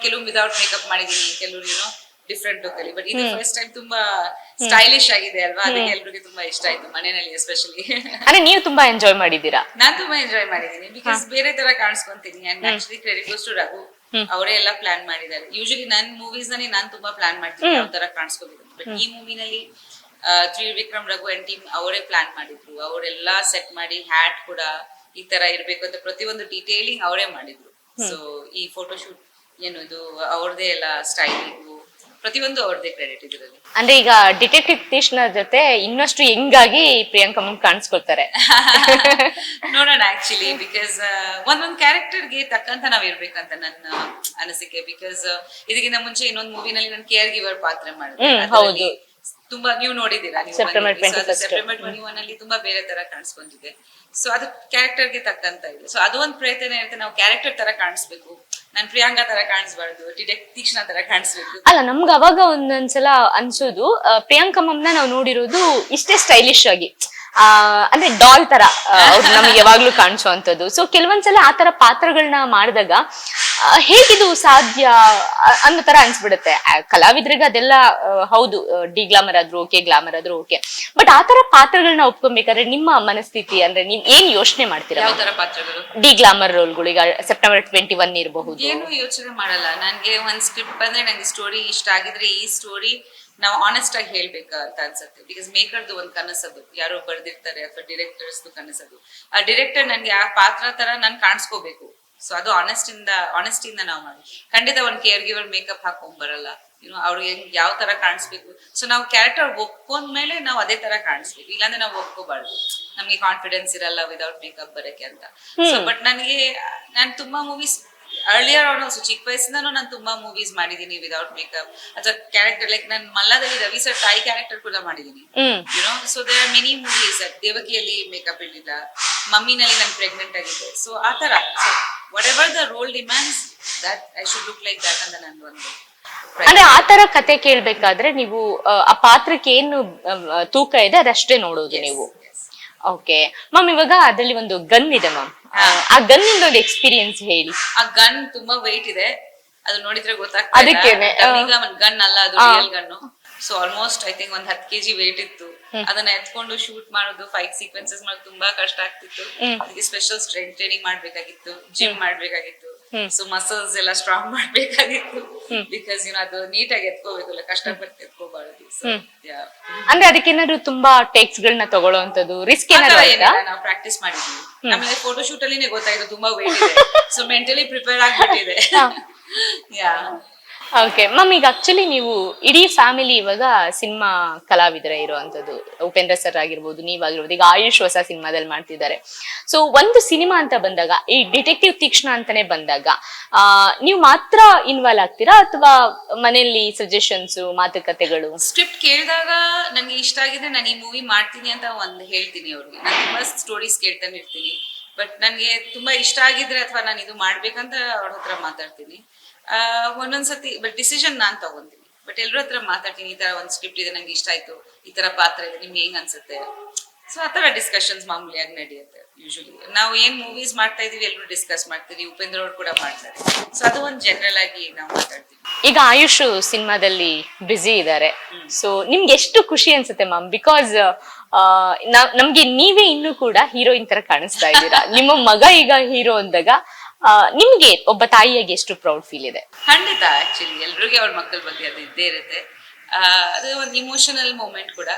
ಕೆಲವು ವಿದೌಟ್ ಮೇಕಪ್ ಮಾಡಿದೀನಿ, ಕೆಲವರು ಡಿಫ್ರೆಂಟ್ ಲುಕ್ ಅಲ್ಲಿ. ಬಟ್ ಇದು ಫಸ್ಟ್ ಟೈಮ್ ತುಂಬಾ ಸ್ಟೈಲಿಶ್ ಆಗಿದೆ ಅಲ್ವಾ, ಅದಕ್ಕೆ ಎಲ್ರಿಗೂ ತುಂಬಾ ಇಷ್ಟ ಆಯ್ತು ಮನೆಯಲ್ಲಿ ಎಸ್ಪೆಷಲಿ. ಅಂದ್ರೆ ನೀವು ತುಂಬಾ ಎಂಜಾಯ್ ಮಾಡಿದೀರಾ? ನಾನ್ ತುಂಬಾ ಎಂಜಾಯ್ ಮಾಡಿದೀನಿ, ಬಿಕಾಸ್ ಬೇರೆ ತರ ಕಾಣಿಸ್ಕೊಂತೀನಿ. And actually credit goes to Raghu, ಅವರೇ ಎಲ್ಲ ಪ್ಲಾನ್ ಮಾಡಿದ್ದಾರೆ. ಯೂಶಲಿ ನನ್ ಮೂವೀಸ್ ನಲ್ಲಿ ನಾನ್ ತುಂಬಾ ಪ್ಲಾನ್ ಮಾಡ್ತೀನಿ ಯಾವ ತರ ಕಾಣಿಸ್ಕೋಬೇಕು. ಬಟ್ ಈ ಮೂವಿನಲ್ಲಿ ತ್ರಿವಿಕ್ರಮ್, ರಘು ಅಂಡ್ ಟೀಮ್ ಅವರೇ ಪ್ಲಾನ್ ಮಾಡಿದ್ರು. ಅವರೆಲ್ಲಾ ಸೆಟ್ ಮಾಡಿ ಹ್ಯಾಟ್ ಕೂಡ ಈ ತರ ಇರ್ಬೇಕು ಅಂತ ಪ್ರತಿಯೊಂದು ಡೀಟೇಲಿಂಗ್ ಅವರೇ ಮಾಡಿದ್ರು. ಸೊ ಈ ಫೋಟೋ ಶೂಟ್ ಇದು ಅವ್ರದೇ ಎಲ್ಲ ಸ್ಟೈಲಿಂಗು ಪ್ರತಿಯೊಂದು ಅವ್ರದ್ದೇ ಕ್ರೆಡಿಟ್ ಇದರಲ್ಲಿ. ಅಂದ್ರೆ ಈಗ ಡಿಟೆಕ್ಟಿವ್ ಕೃಷ್ಣ ಜೊತೆ ಇನ್ನಷ್ಟು ಹೆಂಗಾಗಿ ಪ್ರಿಯಾಂಕಾ ಮ್ಯಾಮ್ ಕಾಣಿಸ್ಕೊಳ್ತಾರೆ. ನೋಡೋಣ ಆಕ್ಚುಲಿ, ಬಿಕಾಸ್ ಒಂದೊಂದ್ ಕ್ಯಾರೆಕ್ಟರ್ಗೆ ತಕ್ಕಂತ ನಾವ್ ಇರ್ಬೇಕಂತ ನನ್ನ ಅನಿಸಿಕೆ. ಬಿಕಾಸ್ ಇದಕ್ಕಿಂತ ಮುಂಚೆ ಇನ್ನೊಂದು ಮೂವಿನಲ್ಲಿ ನಾನು ಕೇರ್ ಗಿವರ್ ಪಾತ್ರ ಮಾಡಿದೆ. ಹೌದು. ತುಂಬಾ ನೀವು ನೋಡಿದೀರಾ, ಸೆಪ್ಟೆಂಬರ್ ಸೆಪ್ಟೆಂಬರ್ 21 ಅಲ್ಲಿ ತುಂಬಾ ಬೇರೆ ತರ ಕಾಣಿಸ್ಕೊಂಡಿದೆ. ಸೊ ಅದು ಕ್ಯಾರೆಕ್ಟರ್ಗೆ ತಕ್ಕಂತ ಇದೆ. ಸೊ ಅದು ಒಂದು ಪ್ರಯತ್ನ ಇರುತ್ತೆ, ನಾವು ಕ್ಯಾರೆಕ್ಟರ್ ತರ ಕಾಣಿಸ್ಬೇಕು. ನಾನ್ ಪ್ರಿಯಾಂಕಾ ತರ ಕಾಣಿಸ್ಬಾರ್ದು, ತೀಕ್ಷ್ಣ ತರ ಕಾಣಿಸ್ಬೇಕು. ಅಲ್ಲ, ನಮ್ಗೆ ಅವಾಗ ಒಂದೊಂದ್ಸಲ ಅನ್ಸೋದು ಪ್ರಿಯಾಂಕಾ ಮ್ಯಾಮ್ನ ನಾವು ನೋಡಿರೋದು ಇಷ್ಟೇ ಸ್ಟೈಲಿಶ್ ಆಗಿ, ಅಂದ್ರೆ ಡಾಲ್ ತರ ಅವ್ರು ನಮ್ಗೆ ಯಾವಾಗ್ಲೂ ಕಾಣಿಸುವಂತದ್ದು. ಸೊ ಕೆಲವೊಂದ್ಸಲ ಆ ತರ ಪಾತ್ರಗಳನ್ನ ಮಾಡಿದಾಗ ಹೇಗಿದು ಸಾಧ್ಯ ಅನ್ನೋ ತರ ಅನ್ಸ್ಬಿಡುತ್ತೆ. ಕಲಾವಿದ್ರಿಗೆ ಅದೆಲ್ಲ ಹೌದು, ಡಿ ಗ್ಲಾಮರ್ ಆದ್ರೂ ಓಕೆ, ಗ್ಲಾಮರ್ ಆದ್ರೂ ಓಕೆ, ಬಟ್ ಆ ತರ ಪಾತ್ರಗಳನ್ನ ಒಪ್ಕೊಬೇಕಾದ್ರೆ ನಿಮ್ಮ ಮನಸ್ಥಿತಿ ಅಂದ್ರೆ ನೀವ್ ಏನ್ ಯೋಚನೆ ಮಾಡ್ತೀರಾ? ಯಾವ ತರ ಪಾತ್ರಗಳು? ಡಿ ಗ್ಲಾಮರ್ ರೋಲ್ಗಳು ಈಗ ಸೆಪ್ಟೆಂಬರ್ 21 ಇರಬಹುದು. ಏನು ಯೋಚನೆ ಮಾಡಲ್ಲ. ನನ್ಗೆ ಒಂದ್ ಸ್ಕ್ರಿಪ್ಟ್ ಬಂದ್ರೆ ನಂಗೆ ಸ್ಟೋರಿ ಇಷ್ಟ ಆಗಿದ್ರೆ ಈ ಸ್ಟೋರಿ ನಾವು ಆನೆಸ್ಟ್ ಆಗಿ ಹೇಳ್ಬೇಕಾ ಅಂತ ಅನ್ಸುತ್ತೆ. ಬಿಕಾಸ್ ಮೇಕರ್ದು ಒಂದ್ ಕನಸದು, ಯಾರೋ ಬರ್ದಿರ್ತಾರೆ ಅಥವಾ ಡಿರೆಕ್ಟರ್ಸ್ ಕನಸದು. ಆ ಡಿರೆಕ್ಟರ್ ನನ್ಗೆ ಆ ಪಾತ್ರ ತರ ನನ್ ಕಾಣಿಸ್ಕೋಬೇಕು. ಸೊ ಅದು ಆನೆಸ್ಟಿಂದ ನಾವು ಮಾಡಿ. ಖಂಡಿತ ಒಂದ್ ಕೇರ್ ಗಿವರ್ ಮೇಕಪ್ ಹಾಕೊಂಡ್ ಬರಲ್ಲ, ಅವ್ರಿಗೆ ಯಾವ ತರ ಕಾಣಿಸ್ಬೇಕು. ಸೊ ನಾವು ಕ್ಯಾರೆಕ್ಟರ್ ಒಪ್ಕೊಂಡ್ಮೇಲೆ ನಾವು ಅದೇ ತರ ಕಾಣಿಸ್ಬೇಕು, ಇಲ್ಲಾಂದ್ರೆ ನಾವು ಒಪ್ಕೋಬಾರ್ದು. ನಮ್ಗೆ ಕಾನ್ಫಿಡೆನ್ಸ್ ಇರಲ್ಲ ವಿದೌಟ್ ಮೇಕಪ್ ಬರಕ್ಕೆ ಅಂತ. ಸೊ ಬಟ್ ನಾನು ತುಂಬಾ ಮೂವೀಸ್ ಅರ್ಲಿಯರ್ ಆಲ್ಸೋ, ಚಿಕ್ಕ ವಯಸ್ಸಿಂದನೂ ನಾನು ತುಂಬಾ ಮೂವೀಸ್ ಮಾಡಿದೀನಿ ವಿದೌಟ್ ಮೇಕಪ್. ಅಥವಾ ಕ್ಯಾರೆಕ್ಟರ್ ಲೈಕ್ ನಾನು ಮಲ್ಲದಲ್ಲಿ ರವಿ ಸರ್ ತಾಯಿ ಕ್ಯಾರೆಕ್ಟರ್ ಕೂಡ ಮಾಡಿದೀನಿ. So there are many movies. ದೇವಕಿಯಲ್ಲಿ ಮೇಕಪ್ ಇರಲಿಲ್ಲ, ಮಮ್ಮಿನಲ್ಲಿ ನಾನು ಪ್ರೆಗ್ನೆಂಟ್ ಆಗಿದ್ದೆ. ಸೊ ಆ ತರ whatever the role demands that I should look like that ಅಂತ ನಂದು ಒಂದು. ಅಂದ್ರೆ ಆ ತರ ಕತೆ ಕೇಳ್ಬೇಕಾದ್ರೆ ನೀವು ಆ ಪಾತ್ರಕ್ಕೆ ಏನು ತೂಕ ಇದೆ ಅದಷ್ಟೇ ನೋಡೋದು ನೀವು. ಓಕೆ ಮ್ಯಾಮ್, ಇವಾಗ ಅದ್ರಲ್ಲಿ ಒಂದು ಗನ್ ಇದೆ ಮ್ಯಾಮ್, ಆ ಗನ್ ಇಂದ ಒಂದು ಎಕ್ಸ್ಪೀರಿಯನ್ಸ್ ಹೇಳಿ. ಆ ಗನ್ ತುಂಬಾ ವೆಯ್ಟ್ ಇದೆ, ಅದು ನೋಡಿದ್ರೆ ಗೊತ್ತಾಗ್ತದೆ. ಅದಕ್ಕೇನೆ ಗನ್ ಅಲ್ಲ, ಅದು real gun. So almost I think ಒಂದ್ 10 kg ವೇಟ್ ಇತ್ತು. ಅದನ್ನ ಎತ್ಕೊಂಡು ಶೂಟ್ ಮಾಡೋದು, ಫೈಟ್ ಸೀಕ್ವೆನ್ಸಸ್ ಮಾಡೋದು ತುಂಬಾ ಕಷ್ಟ ಆಗ್ತಿತ್ತು. ಅದಕ್ಕೆ ಸ್ಪೆಷಲ್ ಸ್ಟ್ರೆಂತ್ ಟ್ರೈನಿಂಗ್ ಮಾಡ್ಬೇಕಾಗಿತ್ತು, ಜಿಮ್ ಮಾಡ್ಬೇಕಾಗಿತ್ತು. ಸೊ ಮಸಲ್ಸ್ ಎಲ್ಲ ಸ್ಟ್ರಾಂಗ್ ಮಾಡ್ಬೇಕಾಗಿತ್ತು. ಬಿಕಾಸ್ ಅದು ನೀಟಾಗಿ ಎತ್ಕೋಬೇಕಲ್ಲ, ಕಷ್ಟಪಟ್ಟು ಎತ್ಕೋಬಾರದು. ಅಂದ್ರೆ ಅದಕ್ಕೇನಾದ್ರು ತುಂಬಾ ಟೇಕ್ಸ್ ಗಳನ್ನ ತಗೊಳ್ಳೋಂಥದ್ದು ರಿಸ್ಕ್ ಏನಾದ್ರು ನಾವು ಪ್ರಾಕ್ಟೀಸ್ ಮಾಡಿದ್ವಿ. ಆಮೇಲೆ ಫೋಟೋ ಶೂಟ್ ಅಲ್ಲಿ ಗೊತ್ತಾಯ್ತು ತುಂಬಾ ವೇಟ್ ಇದೆ. ಸೊ ಮೆಂಟಲಿ ಪ್ರಿಪೇರ್ ಆಗ್ಬಿಟ್ಟಿದೆ. ಓಕೆ ಮ್ಯಾಮ್, ಈಗ ಆಕ್ಚುಲಿ ನೀವು ಇಡೀ ಫ್ಯಾಮಿಲಿ ಇವಾಗ ಸಿನಿಮಾ ಕಲಾವಿದರೇ ಇರುವಂತದ್ದು. ಉಪೇಂದ್ರ ಸರ್ ಆಗಿರ್ಬೋದು, ನೀವಾಗಿರ್ಬೋದು, ಈಗ ಆಯುಷ್ ಹೊಸ ಸಿನಿಮಾದಲ್ಲಿ ಮಾಡ್ತಿದ್ದಾರೆ. ಸೊ ಒಂದು ಸಿನಿಮಾ ಅಂತ ಬಂದಾಗ, ಈ ಡಿಟೆಕ್ಟಿವ್ ತೀಕ್ಷ್ಣ ಅಂತಾನೆ ಬಂದಾಗ ನೀವು ಮಾತ್ರ ಇನ್ವಾಲ್ವ್ ಆಗ್ತೀರಾ ಅಥವಾ ಮನೆಯಲ್ಲಿ ಸಜೆಷನ್ಸ್, ಮಾತುಕತೆಗಳು? ಸ್ಕ್ರಿಪ್ಟ್ ಕೇಳಿದಾಗ ನಂಗೆ ಇಷ್ಟ ಆಗಿದೆ, ನಾನು ಈ ಮೂವಿ ಮಾಡ್ತೀನಿ ಅಂತ ಹೇಳ್ತೀನಿ ಅವ್ರಿಗೆ. ನಾನು ತುಂಬಾ ಸ್ಟೋರೀಸ್ ಕೇಳ್ತಾನೆ ಇರ್ತೀನಿ. ಬಟ್ ನನ್ಗೆ ತುಂಬಾ ಇಷ್ಟ ಆಗಿದ್ರೆ ಅಥವಾ ನಾನು ಇದು ಮಾಡ್ಬೇಕಂತ ಅವ್ರ ಹತ್ರ ಮಾತಾಡ್ತೀನಿ. ಒಂದೊಂದ್ಸತಿ ಬಟ್ ಡಿಸಿಷನ್ ನಾನ್ ತಗೊಂತೀನಿ. ಬಟ್ ಎಲ್ರ ಹತ್ರ ಮಾತಾಡ್ತೀನಿ, ಈ ತರ ಒಂದ್ ಸ್ಕ್ರಿಪ್ಟ್ ಇದೆ, ನಂಗೆ ಇಷ್ಟ ಆಯ್ತು, ಈ ತರ ಪಾತ್ರ ಇದೆ, ನಿಮ್ಗೆ ಹೆಂಗ್ ಅನ್ಸುತ್ತೆ. ಸೊ ಆ ತರ ಡಿಸ್ಕಷನ್ಸ್ ಮಾಮೂಲಿಯಾಗಿ ನಡೆಯುತ್ತೆ. ಯೂಶಲಿ ನಾವು ಏನ್ ಮೂವೀಸ್ ಮಾಡ್ತಾ ಇದೀವಿ ಎಲ್ರು ಡಿಸ್ಕಸ್ ಮಾಡ್ತೀವಿ. ಉಪೇಂದ್ರ ಅವ್ರು ಕೂಡ ಮಾಡ್ತಾರೆ. ಸೊ ಅದು ಒಂದ್ ಜನರಲ್ ಆಗಿ ನಾವು ಮಾತಾಡ್ತೀವಿ. ಈಗ ಆಯುಷ್ ಸಿನಿಮಾದಲ್ಲಿ ಬ್ಯುಸಿ ಇದ್ದಾರೆ. ಸೊ ನಿಮ್ಗೆ ಎಷ್ಟು ಖುಷಿ ಅನ್ಸುತ್ತೆ ಮ್ಯಾಮ್? ಬಿಕಾಸ್ ನಮ್ಗೆ ನೀವೇ ಇನ್ನೂ ಕೂಡ ಹೀರೋಯಿನ್ ತರ ಕಾಣಿಸ್ತಾ ಇದ್ದೀರಾ. ನಿಮ್ಮ ಮಗ ಈಗ ಹೀರೋ ಅಂದಾಗ ನಿಮ್ಗೆ ಒಬ್ಬ ತಾಯಿಯಾಗಿ ಎಷ್ಟು ಪ್ರೌಡ್ ಫೀಲ್ ಇದೆ? ಖಂಡಿತ. ಆಕ್ಚುಲಿ ಎಲ್ರಿಗೂ ಅವ್ರ ಮಕ್ಕಳ ಬಗ್ಗೆ ಅದು ಇದ್ದೇ ಇರುತ್ತೆ. ಅದು ಒಂದು ಇಮೋಷನಲ್ ಮೂಮೆಂಟ್ ಕೂಡ.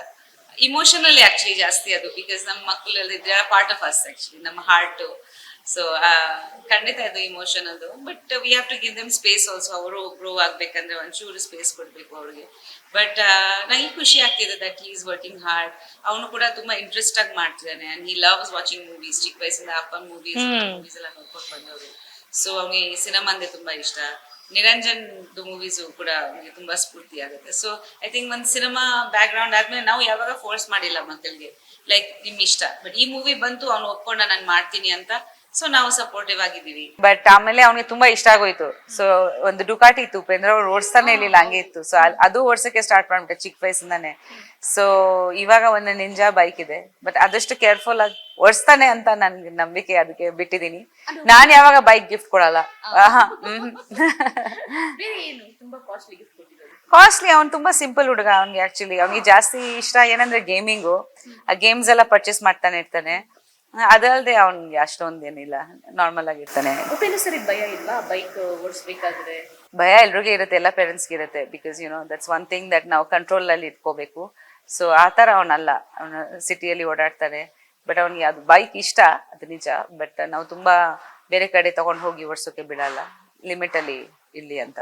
ಇಮೋಷನಲ್ ಆಕ್ಚುಲಿ ಜಾಸ್ತಿ ಅದು. ಬಿಕಾಸ್ ನಮ್ಮ ಮಕ್ಕಳು ಇದ್ರೆ ಪಾರ್ಟ್ ಆಫ್ ಅಸ್ ಆಕ್ಚುಲಿ, ನಮ್ಮ ಹಾರ್ಟ್. ಸೊ ಖಂಡಿತ ಅದು emotional. But we have to give them space also. ಅವರು ಗ್ರೋ ಆಗ್ಬೇಕಂದ್ರೆ ಒಂಚೂರು ಸ್ಪೇಸ್ ಕೊಡ್ಬೇಕು ಅವ್ರಿಗೆ. ಬಟ್ ನಂಗೆ ಖುಷಿ ಆಗ್ತಿದೆ that he is working hard. ಅವನು ಕೂಡ ತುಂಬಾ ಇಂಟ್ರೆಸ್ಟ್ ಆಗಿ ಮಾಡ್ತಿದ್ದಾನೆ. And he loves watching movies. ಚಿಕ್ಕ ವಯಸ್ಸಿಂದ ಅಪ್ಪನ್ ಮೂವೀಸ್ ಎಲ್ಲ ನೋಡ್ಕೊಂಡು ಬಂದವರು. ಸೊ ಅವನಿಗೆ ಸಿನಿಮಾ ಅಂದ್ರೆ ತುಂಬಾ ಇಷ್ಟ. ನಿರಂಜನ್ ಮೂವೀಸು ಕೂಡ ಅವನಿಗೆ ತುಂಬಾ ಸ್ಫೂರ್ತಿ ಆಗುತ್ತೆ. ಸೊ ಐ ಥಿಂಕ್ ಒಂದ್ ಸಿನಿಮಾ ಬ್ಯಾಕ್ ಗ್ರೌಂಡ್ ಆದ್ಮೇಲೆ ನಾವು ಯಾವಾಗ ಫೋರ್ಸ್ ಮಾಡಿಲ್ಲ ಮಕ್ಕಳಿಗೆ, ಲೈಕ್ ನಿಮ್ ಇಷ್ಟ. ಬಟ್ ಈ ಮೂವಿ ಬಂತು, ಅವ್ನು ಒಪ್ಕೊಂಡ ನಾನು ಮಾಡ್ತೀನಿ ಅಂತ. ಸೊ ನಾವು ಸಪೋರ್ಟಿವ್ ಆಗಿದ್ದೀವಿ. ಬಟ್ ಆಮೇಲೆ ಅವ್ನಿಗೆ ತುಂಬಾ ಇಷ್ಟ ಆಗೋಯ್ತು. ಸೊ ಒಂದು ಡುಕಾಟಿ ಇತ್ತು, ಉಪೇಂದ್ರ ಅವ್ರು ಓಡಿಸ್ತಾನೆ ಇರ್ಲಿಲ್ಲ, ಹಂಗೆ ಇತ್ತು. ಸೊ ಅದು ಓಡ್ಸಕ್ಕೆ ಸ್ಟಾರ್ಟ್ ಮಾಡ್ಬಿಟ್ಟೆ ಚಿಕ್ಕ ವಯಸ್ಸಿಂದಾನೆ. ಸೊ ಇವಾಗ ಒಂದು ನಿಂಜಾ ಬೈಕ್ ಇದೆ. ಬಟ್ ಅದಷ್ಟು ಕೇರ್ಫುಲ್ ಆಗಿ ಓಡಿಸ್ತಾನೆ ಅಂತ ನನ್ಗೆ ನಂಬಿಕೆ, ಅದಕ್ಕೆ ಬಿಟ್ಟಿದೀನಿ. ನಾನ್ ಯಾವಾಗ ಬೈಕ್ ಗಿಫ್ಟ್ ಕೊಡಲ್ಲ. ಕಾಸ್ಟ್ಲಿ. ಅವ್ನು ತುಂಬಾ ಸಿಂಪಲ್ ಹುಡುಗ. ಅವ್ನಿಗೆ ಆಕ್ಚುಲಿ ಅವ್ನಿಗೆ ಜಾಸ್ತಿ ಇಷ್ಟ ಏನಂದ್ರೆ ಗೇಮಿಂಗು. ಆ ಗೇಮ್ಸ್ ಎಲ್ಲ ಪರ್ಚೇಸ್ ಮಾಡ್ತಾನೆ ಇರ್ತಾನೆ. ಅದಲ್ದೆ ಅವ್ನಿಗೆ ಅಷ್ಟೊಂದೇನಿಲ್ಲ, ನಾರ್ಮಲ್ ಆಗಿರ್ತಾನೆ. ಉಪೇಂದ್ರ ಸರ್ ಭಯ ಇಲ್ವಾ ಬೈಕ್ ಓಡಿಸ್ಬೇಕಾದ್ರೆ? ಭಯ ಎಲ್ರಿಗೂ ಇರುತ್ತೆ, ಎಲ್ಲ ಪೇರೆಂಟ್ಸ್ಗೆ ಇರುತ್ತೆ. Because that's one thing that ನಾವು ಕಂಟ್ರೋಲ್ ಅಲ್ಲಿ ಇಟ್ಕೋಬೇಕು. ಸೊ ಆ ತರ ಅವನಲ್ಲ, ಅವನು ಸಿಟಿಯಲ್ಲಿ ಓಡಾಡ್ತಾನೆ. ಬಟ್ ಅವ್ನಿಗೆ ಅದು ಬೈಕ್ ಇಷ್ಟ, ಅದು ನಿಜ. ಬಟ್ ನಾವು ತುಂಬಾ ಬೇರೆ ಕಡೆ ತಗೊಂಡು ಹೋಗಿ ಓಡಿಸೋಕೆ ಬಿಡಲ್ಲ, ಲಿಮಿಟ್ ಅಲ್ಲಿ ಇರ್ಲಿ ಅಂತ.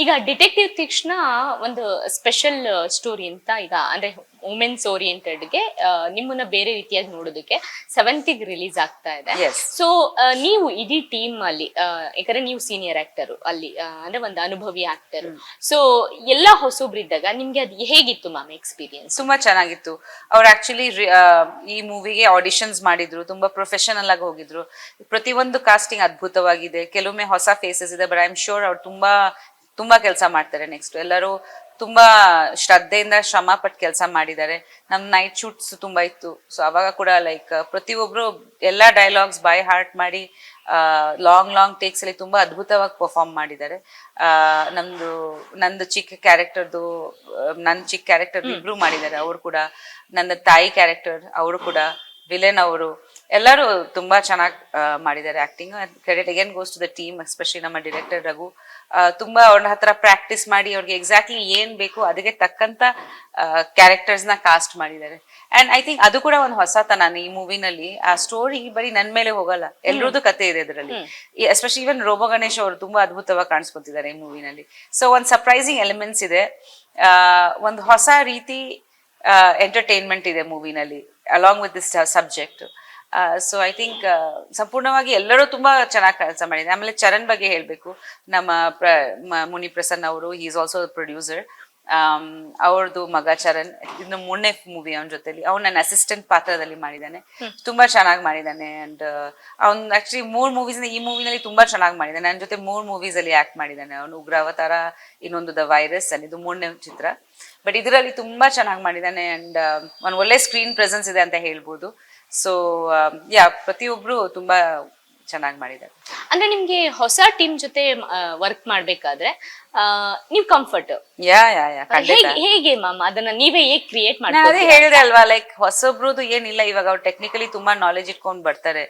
ಈಗ ಡಿಟೆಕ್ಟಿವ್ ತಕ್ಷಣ ಒಂದು ಸ್ಪೆಷಲ್ ಸ್ಟೋರಿ ಅಂತ ಈಗ ಅಂದ್ರೆ ವುಮೆನ್ಸ್ ಓರಿಯೆಂಟೆಡ್ಗೆ ನಿಮ್ಮನ್ನ ಬೇರೆ ರೀತಿಯಾಗಿ ನೋಡೋದಕ್ಕೆ 7th ರಿಲೀಸ್ ಆಗ್ತಾ ಇದೆ. Yes. ಸೊ ನೀವು ಇಡೀ ಟೀಮ್ ಅಲ್ಲಿ ಯಾಕಂದ್ರೆ ನೀವು ಸೀನಿಯರ್ ಆಕ್ಟರ್ ಅಲ್ಲಿ ಅಂದ್ರೆ ಒಂದು ಅನುಭವಿ ಆಕ್ಟರ್, ಸೊ ಎಲ್ಲಾ ಹೊಸೊಬ್ರಿದ್ದಾಗ ನಿಮ್ಗೆ ಅದು ಹೇಗಿತ್ತು ಮ್ಯಾಮ್ ಎಕ್ಸ್ಪೀರಿಯನ್ಸ್? ತುಂಬಾ ಚೆನ್ನಾಗಿತ್ತು. ಅವ್ರು ಆಕ್ಚುಲಿ ಈ ಮೂವಿಗೆ ಆಡಿಷನ್ಸ್ ಮಾಡಿದ್ರು, ತುಂಬಾ ಪ್ರೊಫೆಷನಲ್ ಆಗಿ ಹೋಗಿದ್ರು. ಪ್ರತಿಯೊಂದು ಕಾಸ್ಟಿಂಗ್ ಅದ್ಭುತವಾಗಿದೆ. ಕೆಲವೊಮ್ಮೆ ಹೊಸ ಫೇಸಸ್ ಇದೆ, ಬಟ್ ಐ ಆಮ್ ಶೋರ್ ಅವ್ರು ತುಂಬಾ ಕೆಲಸ ಮಾಡ್ತಾರೆ. ನೆಕ್ಸ್ಟ್ ಎಲ್ಲರೂ ತುಂಬಾ ಶ್ರದ್ಧೆಯಿಂದ ಶ್ರಮ ಪಟ್ಟು ಕೆಲಸ ಮಾಡಿದ್ದಾರೆ. ನಮ್ ನೈಟ್ ಶೂಟ್ಸ್ ತುಂಬಾ ಇತ್ತು. ಸೊ ಅವಾಗ ಕೂಡ ಲೈಕ್ ಪ್ರತಿಯೊಬ್ರು ಎಲ್ಲಾ ಡೈಲಾಗ್ಸ್ ಬೈ ಹಾರ್ಟ್ ಮಾಡಿ ಲಾಂಗ್ ಟೇಕ್ಸ್ ಅಲ್ಲಿ ತುಂಬಾ ಅದ್ಭುತವಾಗಿ ಪರ್ಫಾರ್ಮ್ ಮಾಡಿದ್ದಾರೆ. ನಂದು ಚಿಕ್ಕ ಕ್ಯಾರೆಕ್ಟರ್ದು ನನ್ನ ಚಿಕ್ಕ ಕ್ಯಾರೆಕ್ಟರ್ ಇಬ್ರು ಮಾಡಿದ್ದಾರೆ. ಅವರು ಕೂಡ ನನ್ನ ತಾಯಿ ಕ್ಯಾರೆಕ್ಟರ್, ಅವರು ಕೂಡ ವಿಲೆನ್, ಅವರು ಎಲ್ಲರೂ ತುಂಬಾ ಚೆನ್ನಾಗಿ ಮಾಡಿದ್ದಾರೆ acting. Credit again goes to the team, especially ನಮ್ಮ ಡೈರೆಕ್ಟರ್ ರಘು. ತುಂಬಾ ಅವ್ರ ಹತ್ರ ಪ್ರಾಕ್ಟೀಸ್ ಮಾಡಿ ಅವ್ರಿಗೆ ಎಕ್ಸಾಕ್ಟ್ಲಿ ಏನ್ ಬೇಕು ಅದಕ್ಕೆ ತಕ್ಕಂತ ಕ್ಯಾರೆಕ್ಟರ್ಸ್ ನ ಕಾಸ್ಟ್ ಮಾಡಿದ್ದಾರೆ. ಅಂಡ್ ಐ ಥಿಂಕ್ ಅದು ಕೂಡ ಒಂದು ಹೊಸತನ ಈ ಮೂವಿನಲ್ಲಿ. ಆ ಸ್ಟೋರಿ ಬರೀ ನನ್ ಮೇಲೆ ಹೋಗಲ್ಲ, ಎಲ್ರದ್ದು ಕತೆ ಇದೆ ಇದರಲ್ಲಿ. ಎಸ್ಪೆಷಲಿ ಇವನ್ ರೋಬೋ ಗಣೇಶ್ ಅವರು ತುಂಬಾ ಅದ್ಭುತವಾಗಿ ಕಾಣಿಸ್ಕೊತಿದ್ದಾರೆ ಈ ಮೂವಿನಲ್ಲಿ. ಸೊ ಒಂದು ಸರ್ಪ್ರೈಸಿಂಗ್ ಎಲಿಮೆಂಟ್ಸ್ ಇದೆ, ಒಂದು ಹೊಸ ರೀತಿ ಎಂಟರ್ಟೈನ್ಮೆಂಟ್ ಇದೆ ಮೂವಿನಲ್ಲಿ along with this subject. So I think ಸಂಪೂರ್ಣವಾಗಿ ಎಲ್ಲರೂ ತುಂಬಾ ಚೆನ್ನಾಗಿ ಕೆಲಸ ಮಾಡಿದ್ದಾರೆ. ಆಮೇಲೆ ಚರಣ್ ಬಗ್ಗೆ ಹೇಳ್ಬೇಕು, ನಮ್ಮ ಮುನಿ ಪ್ರಸನ್ನ ಅವರು, ಹಿ ಈಸ್ ಆಲ್ಸೋ ಪ್ರೊಡ್ಯೂಸರ್. ಅವ್ರದ್ದು ಮಗ ಚರಣ್, ಇನ್ನು 3ನೇ ಮೂವಿ ಅವನ ಜೊತೆಲಿ. ಅವ್ನು ನನ್ನ ಅಸಿಸ್ಟೆಂಟ್ ಪಾತ್ರದಲ್ಲಿ ಮಾಡಿದ್ದಾನೆ, ತುಂಬಾ ಚೆನ್ನಾಗಿ ಮಾಡಿದ್ದಾನೆ. ಅಂಡ್ ಅವ್ನು ಆಕ್ಚುಲಿ 3 ಮೂವೀಸ್ ಈ ಮೂವಿನಲ್ಲಿ ತುಂಬಾ ಚೆನ್ನಾಗಿ ಮಾಡಿದ್ದಾನೆ. ನನ್ನ ಜೊತೆ 3 ಮೂವೀಸ್ ಅಲ್ಲಿ ಆಕ್ಟ್ ಮಾಡಿದ್ದಾನೆ ಅವನು. ಉಗ್ರಾವತಾರ, ಇನ್ನೊಂದು ದ ವೈರಸ್ ಅಲ್ಲಿ, ಇದು 3ನೇ ಚಿತ್ರ. ಬಟ್ ಇದರಲ್ಲಿ ತುಂಬಾ ಚೆನ್ನಾಗಿ ಮಾಡಿದ್ದಾನೆ. ಅಂಡ್ ಒಂದು ಒಳ್ಳೆ ಸ್ಕ್ರೀನ್ ಪ್ರೆಸೆನ್ಸ್ ಇದೆ ಅಂತ ಹೇಳ್ಬೋದು. ಸೊ ಪ್ರತಿಯೊಬ್ರು ತುಂಬಾ ಚೆನ್ನಾಗಿ ಮಾಡಿದ್ದಾರೆ. ಅಂದ್ರೆ ನಿಮ್ಗೆ ಹೊಸ ಟೀಮ್ ಜೊತೆ ವರ್ಕ್ ಮಾಡ್ಬೇಕಾದ್ರೆ ನೀವ್ ಕಂಫರ್ಟ್ ಹೇಗೆ ಮ್ಯಾಮ್ ಅದನ್ನ ನೀವೇ ಹೇಗೆ ಕ್ರಿಯೇಟ್ ಅದೇ ಮಾಡಿ? ಹೇಳಿದೆ ಅಲ್ವಾ, ಲೈಕ್ ಹೊಸಬ್ರದ್ದು ಏನಿಲ್ಲ. ಇವಾಗ ಅವ್ರು ಟೆಕ್ನಿಕಲಿ ತುಂಬಾ ನಾಲೆಜ್ ಇಟ್ಕೊಂಡ್ ಬರ್ತಾರೆ.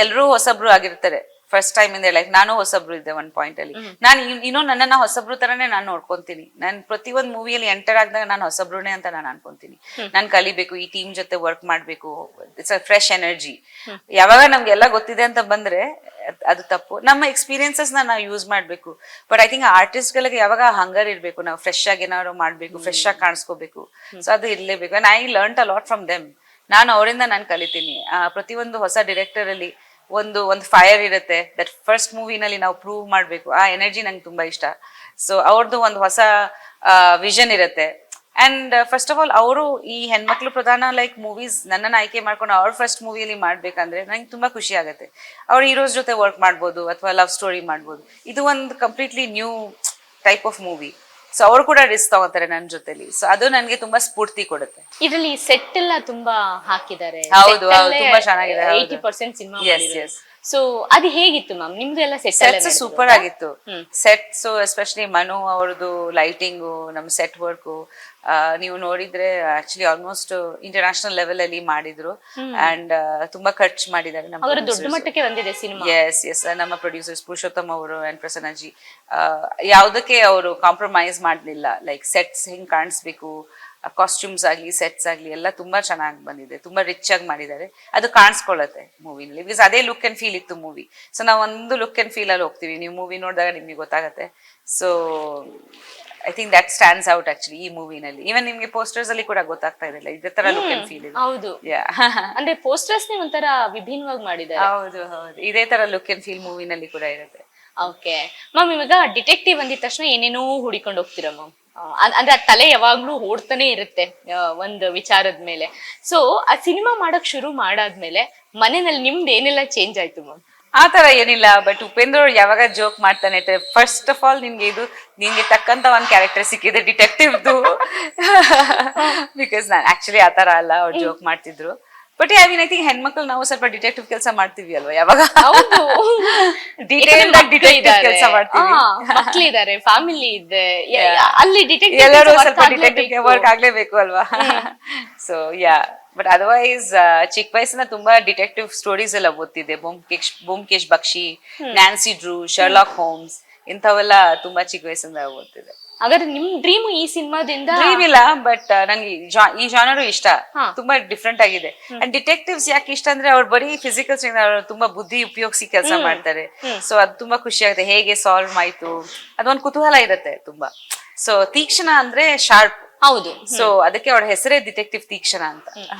ಎಲ್ರೂ ಹೊಸಬ್ರು ಆಗಿರ್ತಾರೆ ಫಸ್ಟ್ ಟೈಮ್ ಇಂದ. ಲೈಕ್ ನಾನು ಹೊಸಬ್ರು ಇದ್ದೆ ಒಂದ್ ಪಾಯಿಂಟ್ ಅಲ್ಲಿ. ನಾನು ಇನ್ನೂ ನನ್ನನ್ನ ಹೊಸಬ್ರು ತರನೇ ನಾನು ನೋಡ್ಕೊಂತೀನಿ. ನಾನು ಪ್ರತಿಯೊಂದು ಮೂವಿಯಲ್ಲಿ ಎಂಟರ್ ಆಗಿದಾಗ ನಾನು ಹೊಸಬ್ರುನೇ ಅಂತ ನಾನು ಅನ್ಕೊಂತೀನಿ. ನಾನು ಕಲಿಬೇಕು, ಈ ಟೀಮ್ ಜೊತೆ ವರ್ಕ್ ಮಾಡ್ಬೇಕು. It's a fresh energy. ಯಾವಾಗ ನಮ್ಗೆಲ್ಲ ಗೊತ್ತಿದೆ ಅಂತ ಬಂದ್ರೆ ಅದು ತಪ್ಪು. ನಮ್ಮ ಎಕ್ಸ್ಪೀರಿಯನ್ಸಸ್ ನಾವು ಯೂಸ್ ಮಾಡ್ಬೇಕು. ಬಟ್ ಐ ಥಿಂಕ್ ಆರ್ಟಿಸ್ಟ್ ಗಳಿಗೆ ಯಾವಾಗ ಹಂಗರ್ ಇರ್ಬೇಕು, ನಾವು ಫ್ರೆಶ್ ಆಗಿ ಏನಾದ್ರು ಮಾಡ್ಬೇಕು, ಫ್ರೆಶ್ ಆಗಿ ಕಾಣಿಸ್ಕೋಬೇಕು. ಸೊ ಅದು ಇರ್ಲೇಬೇಕು. And I learn a lot from them. ನಾನು ಅವರಿಂದ ನಾನು ಕಲಿತೀನಿ. ಪ್ರತಿಯೊಂದು ಹೊಸ ಡೈರೆಕ್ಟರ್ ಅಲ್ಲಿ ಒಂದು ಫೈರ್ ಇರುತ್ತೆ. ದಟ್ ಫಸ್ಟ್ ಮೂವಿನಲ್ಲಿ ನಾವು ಪ್ರೂವ್ ಮಾಡ್ಬೇಕು. ಆ ಎನರ್ಜಿ ನಂಗೆ ತುಂಬಾ ಇಷ್ಟ. ಸೊ ಅವ್ರದ್ದು ಒಂದು ಹೊಸ ವಿಷನ್ ಇರುತ್ತೆ. ಅಂಡ್ ಫಸ್ಟ್ ಆಫ್ ಆಲ್ ಅವರು ಈ ಹೆಣ್ಮಕ್ಳು ಪ್ರಧಾನ ಲೈಕ್ ಮೂವೀಸ್ ನನ್ನನ್ನು ಆಯ್ಕೆ ಮಾಡ್ಕೊಂಡು ಅವ್ರ ಫಸ್ಟ್ ಮೂವಿಯಲ್ಲಿ ಮಾಡ್ಬೇಕಂದ್ರೆ ನಂಗೆ ತುಂಬಾ ಖುಷಿ ಆಗುತ್ತೆ. ಅವ್ರ ಹೀರೋಸ್ ಜೊತೆ ವರ್ಕ್ ಮಾಡ್ಬೋದು ಅಥವಾ ಲವ್ ಸ್ಟೋರಿ ಮಾಡ್ಬೋದು. ಇದು ಒಂದು completely new type of movie. So ಅವ್ರು ಕೂಡ ರಿಸ್ಕ್ ತಗೋತಾರೆ ನನ್ನ ಜೊತೆಲಿ. ಸೊ ಅದು ನನಗೆ ತುಂಬಾ ಸ್ಫೂರ್ತಿ ಕೊಡುತ್ತೆ. ಇದರಲ್ಲಿ ಸೆಟ್ ಎಲ್ಲ ತುಂಬಾ ಹಾಕಿದ್ದಾರೆ. ಹೌದು, ತುಂಬಾ ಚೆನ್ನಾಗಿದೆ. 80% ಸಿನಿಮಾ. ಎಸ್. ಸೊ ಅದು ಹೇಗಿತ್ತು ಮ್ಯಾಮ್ ನಿಮ್ದು ಎಲ್ಲ ಸೆಟ್ಸ್ ಸೂಪರ್ ಆಗಿತ್ತು. ಸೆಟ್ಸ್ ಎಸ್ಪೆಷಲಿ ಮನು ಅವ್ರದ್ದು ಲೈಟಿಂಗು, ನಮ್ಮ ಸೆಟ್ ವರ್ಕು ನೀವು ನೋಡಿದ್ರೆ ಆಕ್ಚುಲಿ ಆಲ್ಮೋಸ್ಟ್ ಇಂಟರ್ನ್ಯಾಷನಲ್ ಲೆವೆಲ್ ಅಲ್ಲಿ ಮಾಡಿದ್ರು. ಅಂಡ್ ತುಂಬಾ ಖರ್ಚು ಮಾಡಿದ್ದಾರೆ. ಅವರು ದೊಡ್ಡ ಮಟ್ಟಕ್ಕೆ ಬಂದಿದೆ ಸಿನಿಮಾ. ಎಸ್ ನಮ್ಮ ಪ್ರೊಡ್ಯೂಸರ್ಸ್ ಪುರುಷೋತ್ತಮ್ ಅವರು ಅಂಡ್ ಪ್ರಸನ್ನಜಿ ಯಾವುದಕ್ಕೆ ಅವರು ಕಾಂಪ್ರಮೈಸ್ ಮಾಡ್ಲಿಲ್ಲ. ಲೈಕ್ ಸೆಟ್ಸ್ ಹೆಂಗ್ ಕಾಣಿಸ್ಬೇಕು, ಕಾಸ್ಟ್ಯೂಮ್ಸ್ ಆಗ್ಲಿ ಸೆಟ್ಸ್ ಆಗ್ಲಿ ಎಲ್ಲ ತುಂಬಾ ಚೆನ್ನಾಗಿ ಬಂದಿದೆ. ತುಂಬಾ ರಿಚ್ ಆಗಿ ಮಾಡಿದ್ದಾರೆ. ಅದು ಕಾಣಿಸ್ಕೊಳ್ಳುತ್ತೆ ಮೂವಿನಲ್ಲಿ. ಬಿಕಾಸ್ ಅದೇ ಲುಕ್ ಅಂಡ್ ಫೀಲ್ ಇತ್ತು ಮೂವಿ. ಸೊ ನಾವು ಒಂದು ಲುಕ್ ಅಂಡ್ ಫೀಲ್ ಅಲ್ಲಿ ಹೋಗ್ತೀವಿ. ನೀವು ಮೂವಿ ನೋಡಿದಾಗ ನಿಮ್ಗೆ ಗೊತ್ತಾಗತ್ತೆ. So I think that stands out actually ಈ ಮೂವಿನಲ್ಲಿ. ಈವನ್ ನಿಮ್ಗೆ ಪೋಸ್ಟರ್ಸ್ ಅಲ್ಲಿ ಕೂಡ ಗೊತ್ತಾಗ್ತಾ ಇದೆ ಇದೇ ತರ ಲುಕ್ ಅಂಡ್ ಫೀಲ್ ಇದೆ. ಹೌದು, ಅಂದ್ರೆ ಪೋಸ್ಟರ್ಸ್ ಒಂಥರ ವಿಭಿನ್ನವಾಗಿ ಮಾಡಿದ್ದಾರೆ. ಹೌದು, ಇದೇ ತರ ಲುಕ್ ಅಂಡ್ ಫೀಲ್ ಮೂವಿನಲ್ಲಿ ಕೂಡ ಇರುತ್ತೆ. ಓಕೆ ಮ್ಯಾಮ್, ಇವಾಗ ಡಿಟೆಕ್ಟಿವ್ ಅಂದಿದ ತಕ್ಷಣ ಏನೇನೋ ಹುಡಿಕೊಂಡು ಹೋಗ್ತೀರಾ ಮ್ಯಾಮ್. ಅಂದ್ರೆ ಆ ತಲೆ ಯಾವಾಗ್ಲೂ ಓಡ್ತಾನೆ ಇರುತ್ತೆ ಒಂದು ವಿಚಾರದ ಮೇಲೆ. ಸೊ ಆ ಸಿನಿಮಾ ಮಾಡಕ್ ಶುರು ಮಾಡಾದ್ಮೇಲೆ ಮನೆಯಲ್ಲಿ ನಿಮ್ದು ಏನೆಲ್ಲ ಚೇಂಜ್ ಆಯ್ತು ಮ್ಯಾಮ್? ಆ ತರ ಏನಿಲ್ಲ. ಬಟ್ ಉಪೇಂದ್ರ ಅವ್ರು ಯಾವಾಗ ಜೋಕ್ ಮಾಡ್ತಾನೆ, ಫಸ್ಟ್ ಆಫ್ ಆಲ್ ನಿನ್ಗೆ ತಕ್ಕಂತ ಒಂದ್ ಕ್ಯಾರೆಕ್ಟರ್ ಸಿಕ್ಕಿದೆ ಡಿಟೆಕ್ಟಿವ್ದು. ಬಿಕಾಸ್ ನಾನು ಆಕ್ಚುಲಿ ಆ ತರ ಅಲ್ಲ, ಅವ್ರು ಜೋಕ್ ಮಾಡ್ತಿದ್ರು. ಬಟ್ ಐ ಥಿಂಕ್ ಹೆಣ್ಮಕ್ಳು ನಾವು ಸ್ವಲ್ಪ ಡಿಟೆಕ್ಟಿವ್ ಕೆಲಸ ಮಾಡ್ತೀವಿ ಅಲ್ವಾ ಯಾವಾಗ. ಡೀಟೇಲ್ ಡಿಟೆಕ್ಟಿವ್ ಕೆಲಸ ಮಾಡ್ತೀವಿ. ಮಕ್ಳಿದ್ದಾರೆ, ಫ್ಯಾಮಿಲಿ ಇದೆ, ಅಲ್ಲಿ ಎಲ್ಲರೂ ಸ್ವಲ್ಪ ಡಿಟೆಕ್ಟಿವ್ ವರ್ಕ್ ಆಗ್ಲೇಬೇಕು ಅಲ್ವಾ. ಸೊ ಬಟ್ ಅದರ್ವೈಸ್ ಚಿಕ್ಕ ವಯಸ್ಸಿನ ತುಂಬಾ ಡಿಟೆಕ್ಟಿವ್ ಸ್ಟೋರೀಸ್ ಎಲ್ಲ ಓದ್ತಿದ್ದೆ. Byomkesh Bakshi, Nancy Drew, Sherlock Holmes ಇಂಥವೆಲ್ಲ ತುಂಬಾ ಚಿಕ್ಕ ವಯಸ್ಸಿಂದ ಓದ್ತಿದ್ದೆ. ಹಾಗಾದ್ರೆ ನಿಮ್ ಡ್ರೀಮ್ ಈ ಸಿನಿಮಾದಿಂದ ಡ್ರೀಮ್ ಇಲ್ಲ, ಬಟ್ ನಂಗೆ ಈ ಜಾನರು ಇಷ್ಟ. ಹಾ. ತುಂಬಾ ಡಿಫ್ರೆಂಟ್ ಆಗಿದೆ. ಅಂಡ್ ಡಿಟೆಕ್ಟಿವ್ಸ್ ಯಾಕೆ ಇಷ್ಟ ಅಂದ್ರೆ ಅವ್ರು ಬರೀ ಫಿಸಿಕಲ್ ತುಂಬಾ ಬುದ್ಧಿ ಉಪಯೋಗಿಸಿ ಕೆಲಸ ಮಾಡ್ತಾರೆ. ಸೊ ಅದು ತುಂಬಾ ಖುಷಿ ಆಗುತ್ತೆ, ಹೇಗೆ ಸಾಲ್ವ್ ಆಯ್ತು ಅದೊಂದು ಕುತೂಹಲ ಇರುತ್ತೆ ತುಂಬಾ. ಸೊ ತೀಕ್ಷ್ಣ ಅಂದ್ರೆ ಶಾರ್ಪ್. ಹೌದು. ಸೊ ಅದಕ್ಕೆ ಅವ್ರ ಹೆಸರೇ ಡಿಟೆಕ್ಟಿವ್ ತೀಕ್ಷ್ಣ ಅಂತ.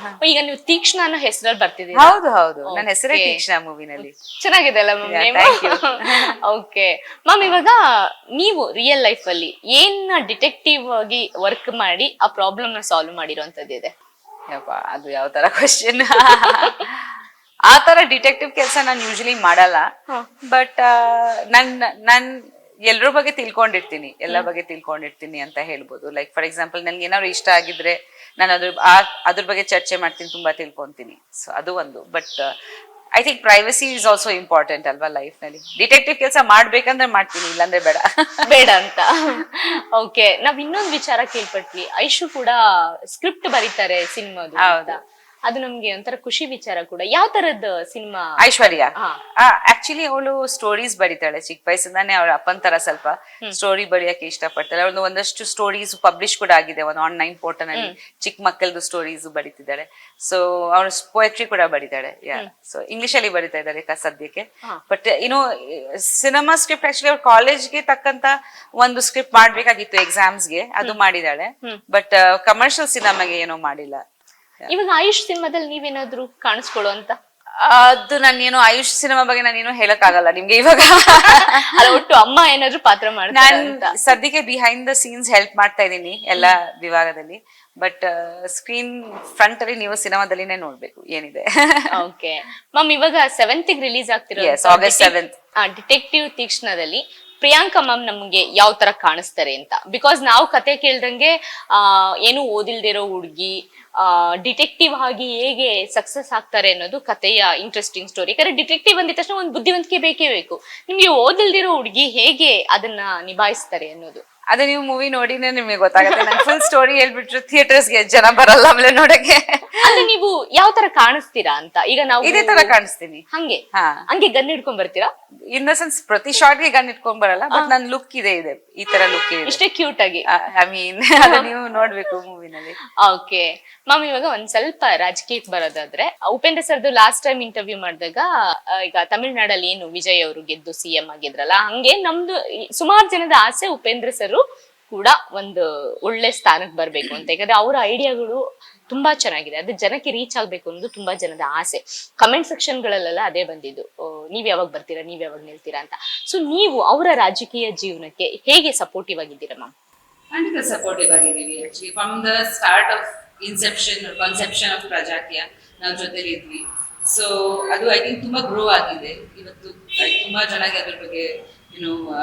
ಈಗ ನೀವು ತೀಕ್ಷ್ಣ ಅನ್ನೋ ಹೆಸರಲ್ಲಿ ಬರ್ತಿದ್ದೀರಾ? ಹೌದು ಹೌದು, ನನ್ನ ಹೆಸರೇ Okay. ತೀಕ್ಷ್ಣ ಮೂವಿನಲ್ಲಿ. ಚೆನ್ನಾಗಿದೆ ಅಲ್ಲ ma'am? thank you. Okay ma'am, ಇವಾಗ ನೀವು ರಿಯಲ್ ಲೈಫ್ ಅಲ್ಲಿ ಏನ್ ಡಿಟೆಕ್ಟಿವ್ ಆಗಿ ವರ್ಕ್ ಮಾಡಿ ಆ ಪ್ರಾಬ್ಲಮ್ ನ ಸಾಲ್ವ್ ಮಾಡಿರೋಂಥದ್ದಿದೆ? ಯಪ್ಪ, ಅದು ಯಾವ ತರ ಕ್ವಶನ್. ಆ ತರ ಡಿಟೆಕ್ಟಿವ್ ಕೆಲಸ ನಾನು ಯೂಶಲಿ ಮಾಡಲ್ಲ. ಬಟ್ ನನ್ ಎಲ್ರ ಬಗ್ಗೆ ತಿಳ್ಕೊಂಡಿರ್ತೀನಿ, ಎಲ್ಲ ಬಗ್ಗೆ ತಿಳ್ಕೊಂಡಿರ್ತೀನಿ ಅಂತ ಹೇಳ್ಬೋದು. ಲೈಕ್ ಫಾರ್ ಎಕ್ಸಾಂಪಲ್, ನನ್ಗೆ ಏನಾದ್ರು ಇಷ್ಟ ಆಗಿದ್ರೆ ನಾನು ಅದ್ರ ಬಗ್ಗೆ ಚರ್ಚೆ ಮಾಡ್ತೀನಿ, ತುಂಬಾ ತಿಳ್ಕೊಂತೀನಿ. ಸೊ ಅದು ಒಂದು. But I think privacy is also important ಅಲ್ವಾ ಲೈಫ್ ನಲ್ಲಿ. ಡಿಟೆಕ್ಟಿವ್ ಕೆಲಸ ಮಾಡ್ಬೇಕಂದ್ರೆ ಮಾಡ್ತೀನಿ, ಇಲ್ಲಾಂದ್ರೆ ಬೇಡ. ಬೇಡ ಅಂತ. ಓಕೆ, ನಾವ್ ಇನ್ನೊಂದು ವಿಚಾರ ಕೇಳ್ಪಟ್ವಿ, ಐಶು ಕೂಡ ಸ್ಕ್ರಿಪ್ಟ್ ಬರೀತಾರೆ ಸಿನಿಮಾದು ಅಂತ. ಅದು ನಮ್ಗೆ ಒಂಥರ ಖುಷಿ ವಿಚಾರ ಕೂಡ. ಯಾವ ತರದ್ ಸಿನಿಮಾ? ಐಶ್ವರ್ಯ ಹಾ. ಆಕ್ಚುಲಿ ಅವಳು ಸ್ಟೋರೀಸ್ ಬರೀತಾಳೆ ಚಿಕ್ಕ ವಯಸ್ಸಿಂದಾನೆ. ಅವಳ ಅಪ್ಪನ್ ತರ ಸ್ವಲ್ಪ ಸ್ಟೋರಿ ಬರೆಯಕ್ಕೆ ಇಷ್ಟಪಡ್ತಾಳೆ. ಅವಳು ಒಂದಷ್ಟು ಸ್ಟೋರೀಸ್ ಪಬ್ಲಿಷ್ ಕೂಡ ಆಗಿದೆ ಒಂದು ಆನ್ಲೈನ್ ಪೋರ್ಟಲ್ ಅಲ್ಲಿ. ಚಿಕ್ಕ ಮಕ್ಕಳದು ಸ್ಟೋರೀಸ್ ಬರೀತಿದ್ದಾಳೆ. ಸೊ ಅವಳು ಪೋಯಟ್ರಿ ಕೂಡ ಬರೀತಾಳೆ. ಸೊ ಇಂಗ್ಲಿಷ್ ಅಲ್ಲಿ ಬರೀತಾ ಇದ್ದಾಳೆ ಸದ್ಯಕ್ಕೆ. ಬಟ್ ಸಿನಿಮಾ ಸ್ಕ್ರಿಪ್ಟ್ ಆಕ್ಚುಲಿ ಅವ್ಳು ಕಾಲೇಜ್ಗೆ ತಕ್ಕಂತ ಒಂದು ಸ್ಕ್ರಿಪ್ಟ್ ಮಾಡ್ಬೇಕಾಗಿತ್ತು ಎಕ್ಸಾಮ್ಸ್ಗೆ, ಅದು ಮಾಡಿದಾಳೆ. ಬಟ್ ಕಮರ್ಷಿಯಲ್ ಸಿನಿಮಾಗೆ ಏನೋ ಮಾಡಿಲ್ಲ. ಇವಾಗ ಆಯುಷ್ ಸಿನಿಮಾದಲ್ಲಿ ನೀವೇನಾದ್ರೂ ಕಾಣಿಸ್ಕೊಳ್ಳುವಂತ? ಅದು ನಾನೇನು ಆಯುಷ್ ಸಿನಿಮಾ ಬಗ್ಗೆ ನಾನೇನು ಹೇಳಕ್ ಆಗಲ್ಲ ನಿಮ್ಗೆ ಇವಾಗ. ಅಲ್ಲ, ಒಟ್ಟು ಅಮ್ಮ ಏನಾದ್ರೂ ಪಾತ್ರ ಮಾಡ್ತಾರೆ ಅಂತ? ನಾನು ಸದ್ಯಕ್ಕೆ ಬಿಹೈಂಡ್ ದ ಸೀನ್ಸ್ ಹೆಲ್ಪ್ ಮಾಡ್ತಾ ಇದ್ದೀನಿ ಎಲ್ಲಾ ವಿಭಾಗದಲ್ಲಿ. ಬಟ್ ಸ್ಕ್ರೀನ್ ಫ್ರಂಟ್ ಅಲ್ಲಿ ನೀವು ಸಿನಿಮಾದಲ್ಲಿನೇ ನೋಡ್ಬೇಕು ಏನಿದೆ. ಓಕೆ ಮ್ಯಾಮ್, ಇವಾಗ 7th ರಿಲೀಸ್ ಆಗ್ತಿರೋ August 7th ಡಿಟೆಕ್ಟಿವ್ ತೀಕ್ಷ್ಣದಲ್ಲಿ ಪ್ರಿಯಾಂಕಾ ಮ್ಯಾಮ್ ನಮ್ಗೆ ಯಾವ ತರ ಕಾಣಿಸ್ತಾರೆ ಅಂತ? ಬಿಕಾಸ್ ನಾವು ಕತೆ ಕೇಳ್ದಂಗೆ ಏನು ಓದಿಲ್ದಿರೋ ಹುಡ್ಗಿ ಡಿಟೆಕ್ಟಿವ್ ಆಗಿ ಹೇಗೆ ಸಕ್ಸಸ್ ಆಗ್ತಾರೆ ಅನ್ನೋದು ಕಥೆಯ ಇಂಟ್ರೆಸ್ಟಿಂಗ್ ಸ್ಟೋರಿ. ಯಾಕಂದ್ರೆ ಡಿಟೆಕ್ಟಿವ್ ಅಂದಿದ ತಕ್ಷಣ ಒಂದು ಬುದ್ಧಿವಂತಿಕೆ ಬೇಕೇ ಬೇಕು. ನಿಮ್ಗೆ ಓದಿಲ್ದಿರೋ ಹುಡ್ಗಿ ಹೇಗೆ ಅದನ್ನ ನಿಭಾಯಿಸ್ತಾರೆ ಅನ್ನೋದು ಅದೇ ನೀವು ಮೂವಿ ನೋಡಿನೇ ನಿಮ್ಗೆ ಗೊತ್ತಾಗುತ್ತೆ. ನಾನು ಫುಲ್ ಸ್ಟೋರಿ ಹೇಳ್ಬಿಟ್ರು ಥಿಯೇಟರ್ಸ್ಗೆ ಜನ ಬರಲ್ಲ ಆಮೇಲೆ ನೋಡಕ್ಕೆ. ಅಂದ್ರೆ ನೀವು ಯಾವ ತರ ಕಾಣಿಸ್ತೀರಾ ಅಂತ? ಈಗ ನಾವು ಇದೇ ತರ ಕಾಣಿಸ್ತೀನಿ. ಹಂಗೆ ಹಾ, ಹಂಗೆ ಗನ್ ಹಿಡ್ಕೊಂಡ್ ಬರ್ತೀರಾ? ಇನ್ ದ ಸೆನ್ಸ್ ಪ್ರತಿ ಶಾರ್ಟ್ಗೆ ಗನ್ ಇಟ್ಕೊಂಡ್ ಬರಲ್ಲ, ಬಟ್ ನನ್ ಲುಕ್ ಇದೆ ಈ ತರ ಲುಕ್ ಇದೆ. ಇಷ್ಟೇ ಕ್ಯೂಟ್ ಆಗಿ. ಐ ಮೀನ್ ಅದು ನೀವು ನೋಡ್ಬೇಕು ಮೂವಿನಲ್ಲಿ. ಓಕೆ ಮ್ಯಾಮ್, ಇವಾಗ ಒಂದ್ ಸ್ವಲ್ಪ ರಾಜಕೀಯಕ್ಕೆ ಬರೋದಾದ್ರೆ, ಉಪೇಂದ್ರ ಸರ್ದು ಲಾಸ್ಟ್ ಟೈಮ್ ಇಂಟರ್ವ್ಯೂ ಮಾಡಿದಾಗ ಈಗ ತಮಿಳ್ನಾಡಲ್ಲಿ ಏನು ವಿಜಯ್ ಅವರು ಗೆದ್ದು CM ಆಗಿದ್ರಲ್ಲ, ಹಂಗೆ ನಮ್ದು ಸುಮಾರು ಜನದ ಆಸೆ ಉಪೇಂದ್ರ ಸರ್ ಕೂಡ ಒಂದು ಒಳ್ಳೆ ಸ್ಥಾನಕ್ಕೆ ಬರ್ಬೇಕು ಅಂತ. ಯಾಕಂದ್ರೆ ಅವರ ಐಡಿಯಾಗಳು ತುಂಬಾ ಚೆನ್ನಾಗಿದೆ, ಅದು ಜನಕ್ಕೆ ರೀಚ್ ಆಗ್ಬೇಕು ಅನ್ನೋದು ತುಂಬಾ ಜನದ ಆಸೆ. ಕಮೆಂಟ್ ಸೆಕ್ಷನ್ ಗಳಲ್ಲೆಲ್ಲ ಅದೇ ಬಂದಿದ್ದು, ನೀವ್ ಯಾವಾಗ ಬರ್ತೀರಾ, ನೀವ್ ಯಾವಾಗ ನಿಲ್ತೀರಾ ಅಂತ. ಸೊ ನೀವು ಅವರ ರಾಜಕೀಯ ಜೀವನಕ್ಕೆ ಹೇಗೆ ಸಪೋರ್ಟಿವ್ ಆಗಿದ್ದೀರಾ ಮ್ಯಾಮ್? ಖಂಡಿತ ಸಪೋರ್ಟಿವ್ ಆಗಿದ್ದೀವಿ. Actually from the start of conception of Prajaakeeya ನಾವು ಜೊತೆಲಿ ಇದ್ವಿ. ಸೊ ಅದು ಐ ಥಿಂಕ್ ತುಂಬಾ ಗ್ರೋ ಆಗಿದೆ. ಇವತ್ತು ತುಂಬಾ ಚೆನ್ನಾಗಿ ಅದ್ರ ಬಗ್ಗೆ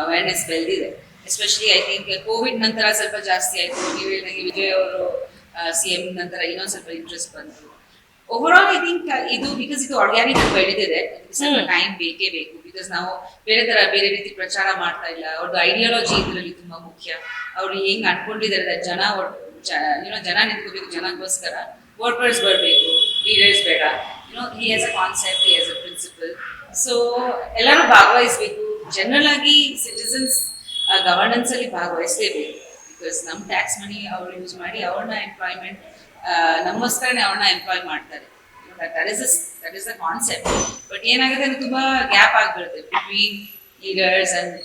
ಅವೇರ್ನೆಸ್ ಬೆಳೆದಿದೆ. ಎಸ್ಪೆಷಲಿ ಐ ಥಿಂಕ್ ಕೋವಿಡ್ ನಂತರ ಸ್ವಲ್ಪ ಜಾಸ್ತಿ ಆಯ್ತು. ನೀವು ಹೇಳಿದಂಗೆ ವಿಜಯ್ ಅವರು CM ನಂತರ ಇನ್ನೊಂದು ಸ್ವಲ್ಪ ಇಂಟ್ರೆಸ್ಟ್ ಬಂತು. ಓವರ್ ಆಲ್ ಐ ಥಿಂಕ್ ಇದು ಬಿಕಾಸ್ ಇದು ಆರ್ಗ್ಯಾನಿಕ್ ಬೆಳೆದಿದೆ, ಸ್ವಲ್ಪ ಟೈಮ್ ಬೇಕೇ ಬೇಕು. ಬಿಕಾಸ್ ನಾವು ಬೇರೆ ರೀತಿ ಪ್ರಚಾರ ಮಾಡ್ತಾ ಇಲ್ಲ. ಅವ್ರದ್ದು ಐಡಿಯಾಲಜಿ ಇದರಲ್ಲಿ ತುಂಬಾ ಮುಖ್ಯ. ಅವ್ರು ಹೆಂಗ್ ಅನ್ಕೊಂಡಿದ್ದಾರೆ, ಜನ ನಿಂತ್ಕೋಬೇಕು, ಜನಕ್ಕೋಸ್ಕರ ವರ್ಕರ್ಸ್ ಬರಬೇಕು, ಲೀಡರ್ಸ್ ಬೇಡ. He has a concept, he has a principle. So ಎಲ್ಲರೂ ಭಾಗವಹಿಸ್ಬೇಕು. ಜನರಲ್ ಆಗಿ ಸಿಟಿಸನ್ಸ್ ಗವರ್ನೆನ್ಸ್ ಅಲ್ಲಿ ಭಾಗವಹಿಸಲೇಬೇಕು. ಬಿಕಾಸ್ ನಮ್ಮ ಟ್ಯಾಕ್ಸ್ ಮನಿ ಅವ್ರು ಯೂಸ್ ಮಾಡಿ ಅವ್ರನ್ನ ಎಂಪ್ಲಾಯ್ಮೆಂಟ್ ನಮಗೋಸ್ಕರನೇ ಅವ್ರನ್ನ ಎಂಪ್ಲಾಯ್ ಮಾಡ್ತಾರೆ. That is the concept. But ಏನಾಗುತ್ತೆ ಅಂದ್ರೆ ತುಂಬಾ ಗ್ಯಾಪ್ ಆಗ್ಬಿಡುತ್ತೆ between leaders and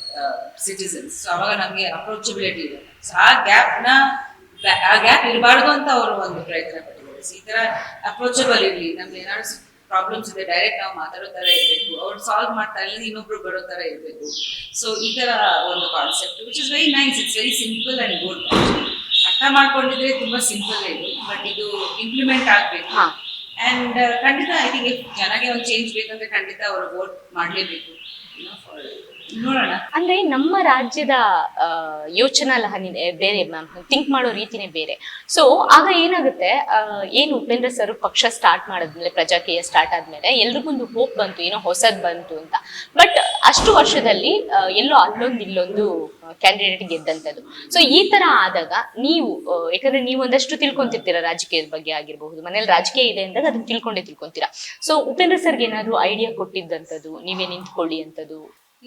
citizens. So ಅವಾಗ ನಮಗೆ ಅಪ್ರೋಚಬಿಲಿಟಿ ಇದೆ. ಸೊ ಆ ಗ್ಯಾಪ್ ಇರಬಾರ್ದು ಅಂತ ಅವರು ಒಂದು ಪ್ರಯತ್ನ ಪಟ್ಟಿದ್ದಾರೆ. ಈ ತರ ಅಪ್ರೋಚಬಲ್ ಇರಲಿ, ನಮ್ಗೆ ಏನಾದ್ರು ಪ್ರಾಬ್ಲಮ್ಸ್ ಇದೆ ಡೈರೆಕ್ಟ್ ನಾವು ಮಾತಾಡೋ ತರ ಇರಬೇಕು, ಅವ್ರು ಸಾಲ್ವ್ ಮಾಡ್ತಾ ಇಲ್ಲ ಇನ್ನೊಬ್ರು ಬರೋ ತರ ಇರಬೇಕು. ಸೊ ಈ ತರ ಒಂದು concept which is very nice. It's very simple and good. ಅರ್ಥ ಮಾಡ್ಕೊಂಡಿದ್ರೆ ತುಂಬಾ ಸಿಂಪಲ್ ಇದು, ಬಟ್ ಇದು ಇಂಪ್ಲಿಮೆಂಟ್ ಆಗ್ಬೇಕು. ಅಂಡ್ ಖಂಡಿತ ಐ ಥಿಂಕ್ ಜನಗೆ ಒಂದು ಚೇಂಜ್ ಬೇಕಂದ್ರೆ ಖಂಡಿತ ಅವರು ವೋಟ್ ಮಾಡ್ಲೇಬೇಕು. ನೋಡೋಣ. ಅಂದ್ರೆ ನಮ್ಮ ರಾಜ್ಯದ ಯೋಚನಾ ಲಹರಿ ಬೇರೆ ಮ್ಯಾಮ್, ಥಿಂಕ್ ಮಾಡೋ ರೀತಿನೇ ಬೇರೆ. ಸೊ ಆಗ ಏನಾಗುತ್ತೆ, ಏನು ಉಪೇಂದ್ರ ಸರ್ ಪಕ್ಷ ಸ್ಟಾರ್ಟ್ ಮಾಡಿದ್ಮೇಲೆ, ಪ್ರಜಾಕೀಯ ಸ್ಟಾರ್ಟ್ ಆದ್ಮೇಲೆ ಎಲ್ರಿಗೊಂದು ಹೋಪ್ ಬಂತು, ಏನೋ ಹೊಸದ್ ಬಂತು ಅಂತ. ಬಟ್ ಅಷ್ಟು ವರ್ಷದಲ್ಲಿ ಎಲ್ಲೋ ಇಲ್ಲೊಂದು ಕ್ಯಾಂಡಿಡೇಟ್ ಗೆದ್ದಂಥದ್ದು. ಸೊ ಈ ತರ ಆದಾಗ ನೀವು, ಯಾಕಂದ್ರೆ ನೀವು ಒಂದಷ್ಟು ತಿಳ್ಕೊಂತಿರ್ತೀರಾ ರಾಜಕೀಯದ ಬಗ್ಗೆ ಆಗಿರಬಹುದು, ಮನೇಲಿ ರಾಜಕೀಯ ಇದೆ ಅಂದಾಗ ಅದನ್ನ ತಿಳ್ಕೊಂತೀರಾ. ಸೊ ಉಪೇಂದ್ರ ಸರ್ಗೆ ಏನಾದ್ರು ಐಡಿಯಾ ಕೊಟ್ಟಿದ್ದಂಥದ್ದು, ನೀವೇ ನಿಂತ್ಕೊಳ್ಳಿ ಅಂತದ್ದು?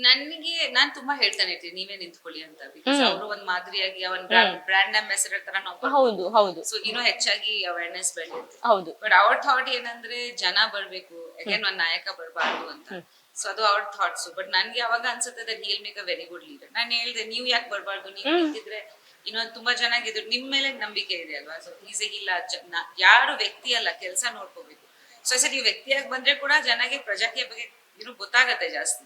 ನನಗೆ ನಾನ್ ತುಂಬಾ ಹೇಳ್ತಾನೆ ಇರ್ತೀನಿ ನೀವೇ ನಿಂತ್ಕೊಳ್ಳಿ ಅಂತ, ಬಿಕಾಸ್ ಅವರು ಒಂದ್ ಮಾದರಿಯಾಗಿ ಅವನ್ ಬ್ರ್ಯಾಂಡ್ ಅಂಬಾಸಿಡರ್ ತರ ನಾವು ಹೌದು ಹೌದು ಸೊ ಇನ್ನೂ ಹೆಚ್ಚಾಗಿ ಅವೇರ್ನೆಸ್ ಬೆಳೆಯುತ್ತೆ. ಹೌದು. ಬಟ್ ಅವ್ರ ಥಾಟ್ ಏನಂದ್ರೆ ಜನ ಬರ್ಬೇಕು, ಅಗೇನ್ ಒಂದ್ ನಾಯಕ ಬರ್ಬಾರ್ದು ಅಂತ. ಸೊ ಅದು ಅವ್ರ ಥಾಟ್ಸ್. ಬಟ್ ನನ್ಗೆ ಅವಾಗ ಅನ್ಸುತ್ತೆ that he will make a very good leader. ನಾನು ಹೇಳ್ದೆ ನೀವು ಯಾಕೆ ಬರ್ಬಾರ್ದು, ನೀವು ನಿಂತಿದ್ರೆ ಇನ್ನೊಂದು ತುಂಬಾ ಚೆನ್ನಾಗಿದ್ರು, ನಿಮ್ ಮೇಲೆ ನಂಬಿಕೆ ಇದೆ ಅಲ್ವಾ. ಸೊ ಈಸಿ ಇಲ್ಲ, ಯಾರು ವ್ಯಕ್ತಿ ಅಲ್ಲ, ಕೆಲಸ ನೋಡ್ಕೋಬೇಕು. ಸೊ ಸರ್ ನೀವು ವ್ಯಕ್ತಿಯಾಗಿ ಬಂದ್ರೆ ಕೂಡ ಜನಗೆ ಪ್ರಜಾಕೀಯ ಬಗ್ಗೆ ಗೊತ್ತಾಗತ್ತೆ ಜಾಸ್ತಿ.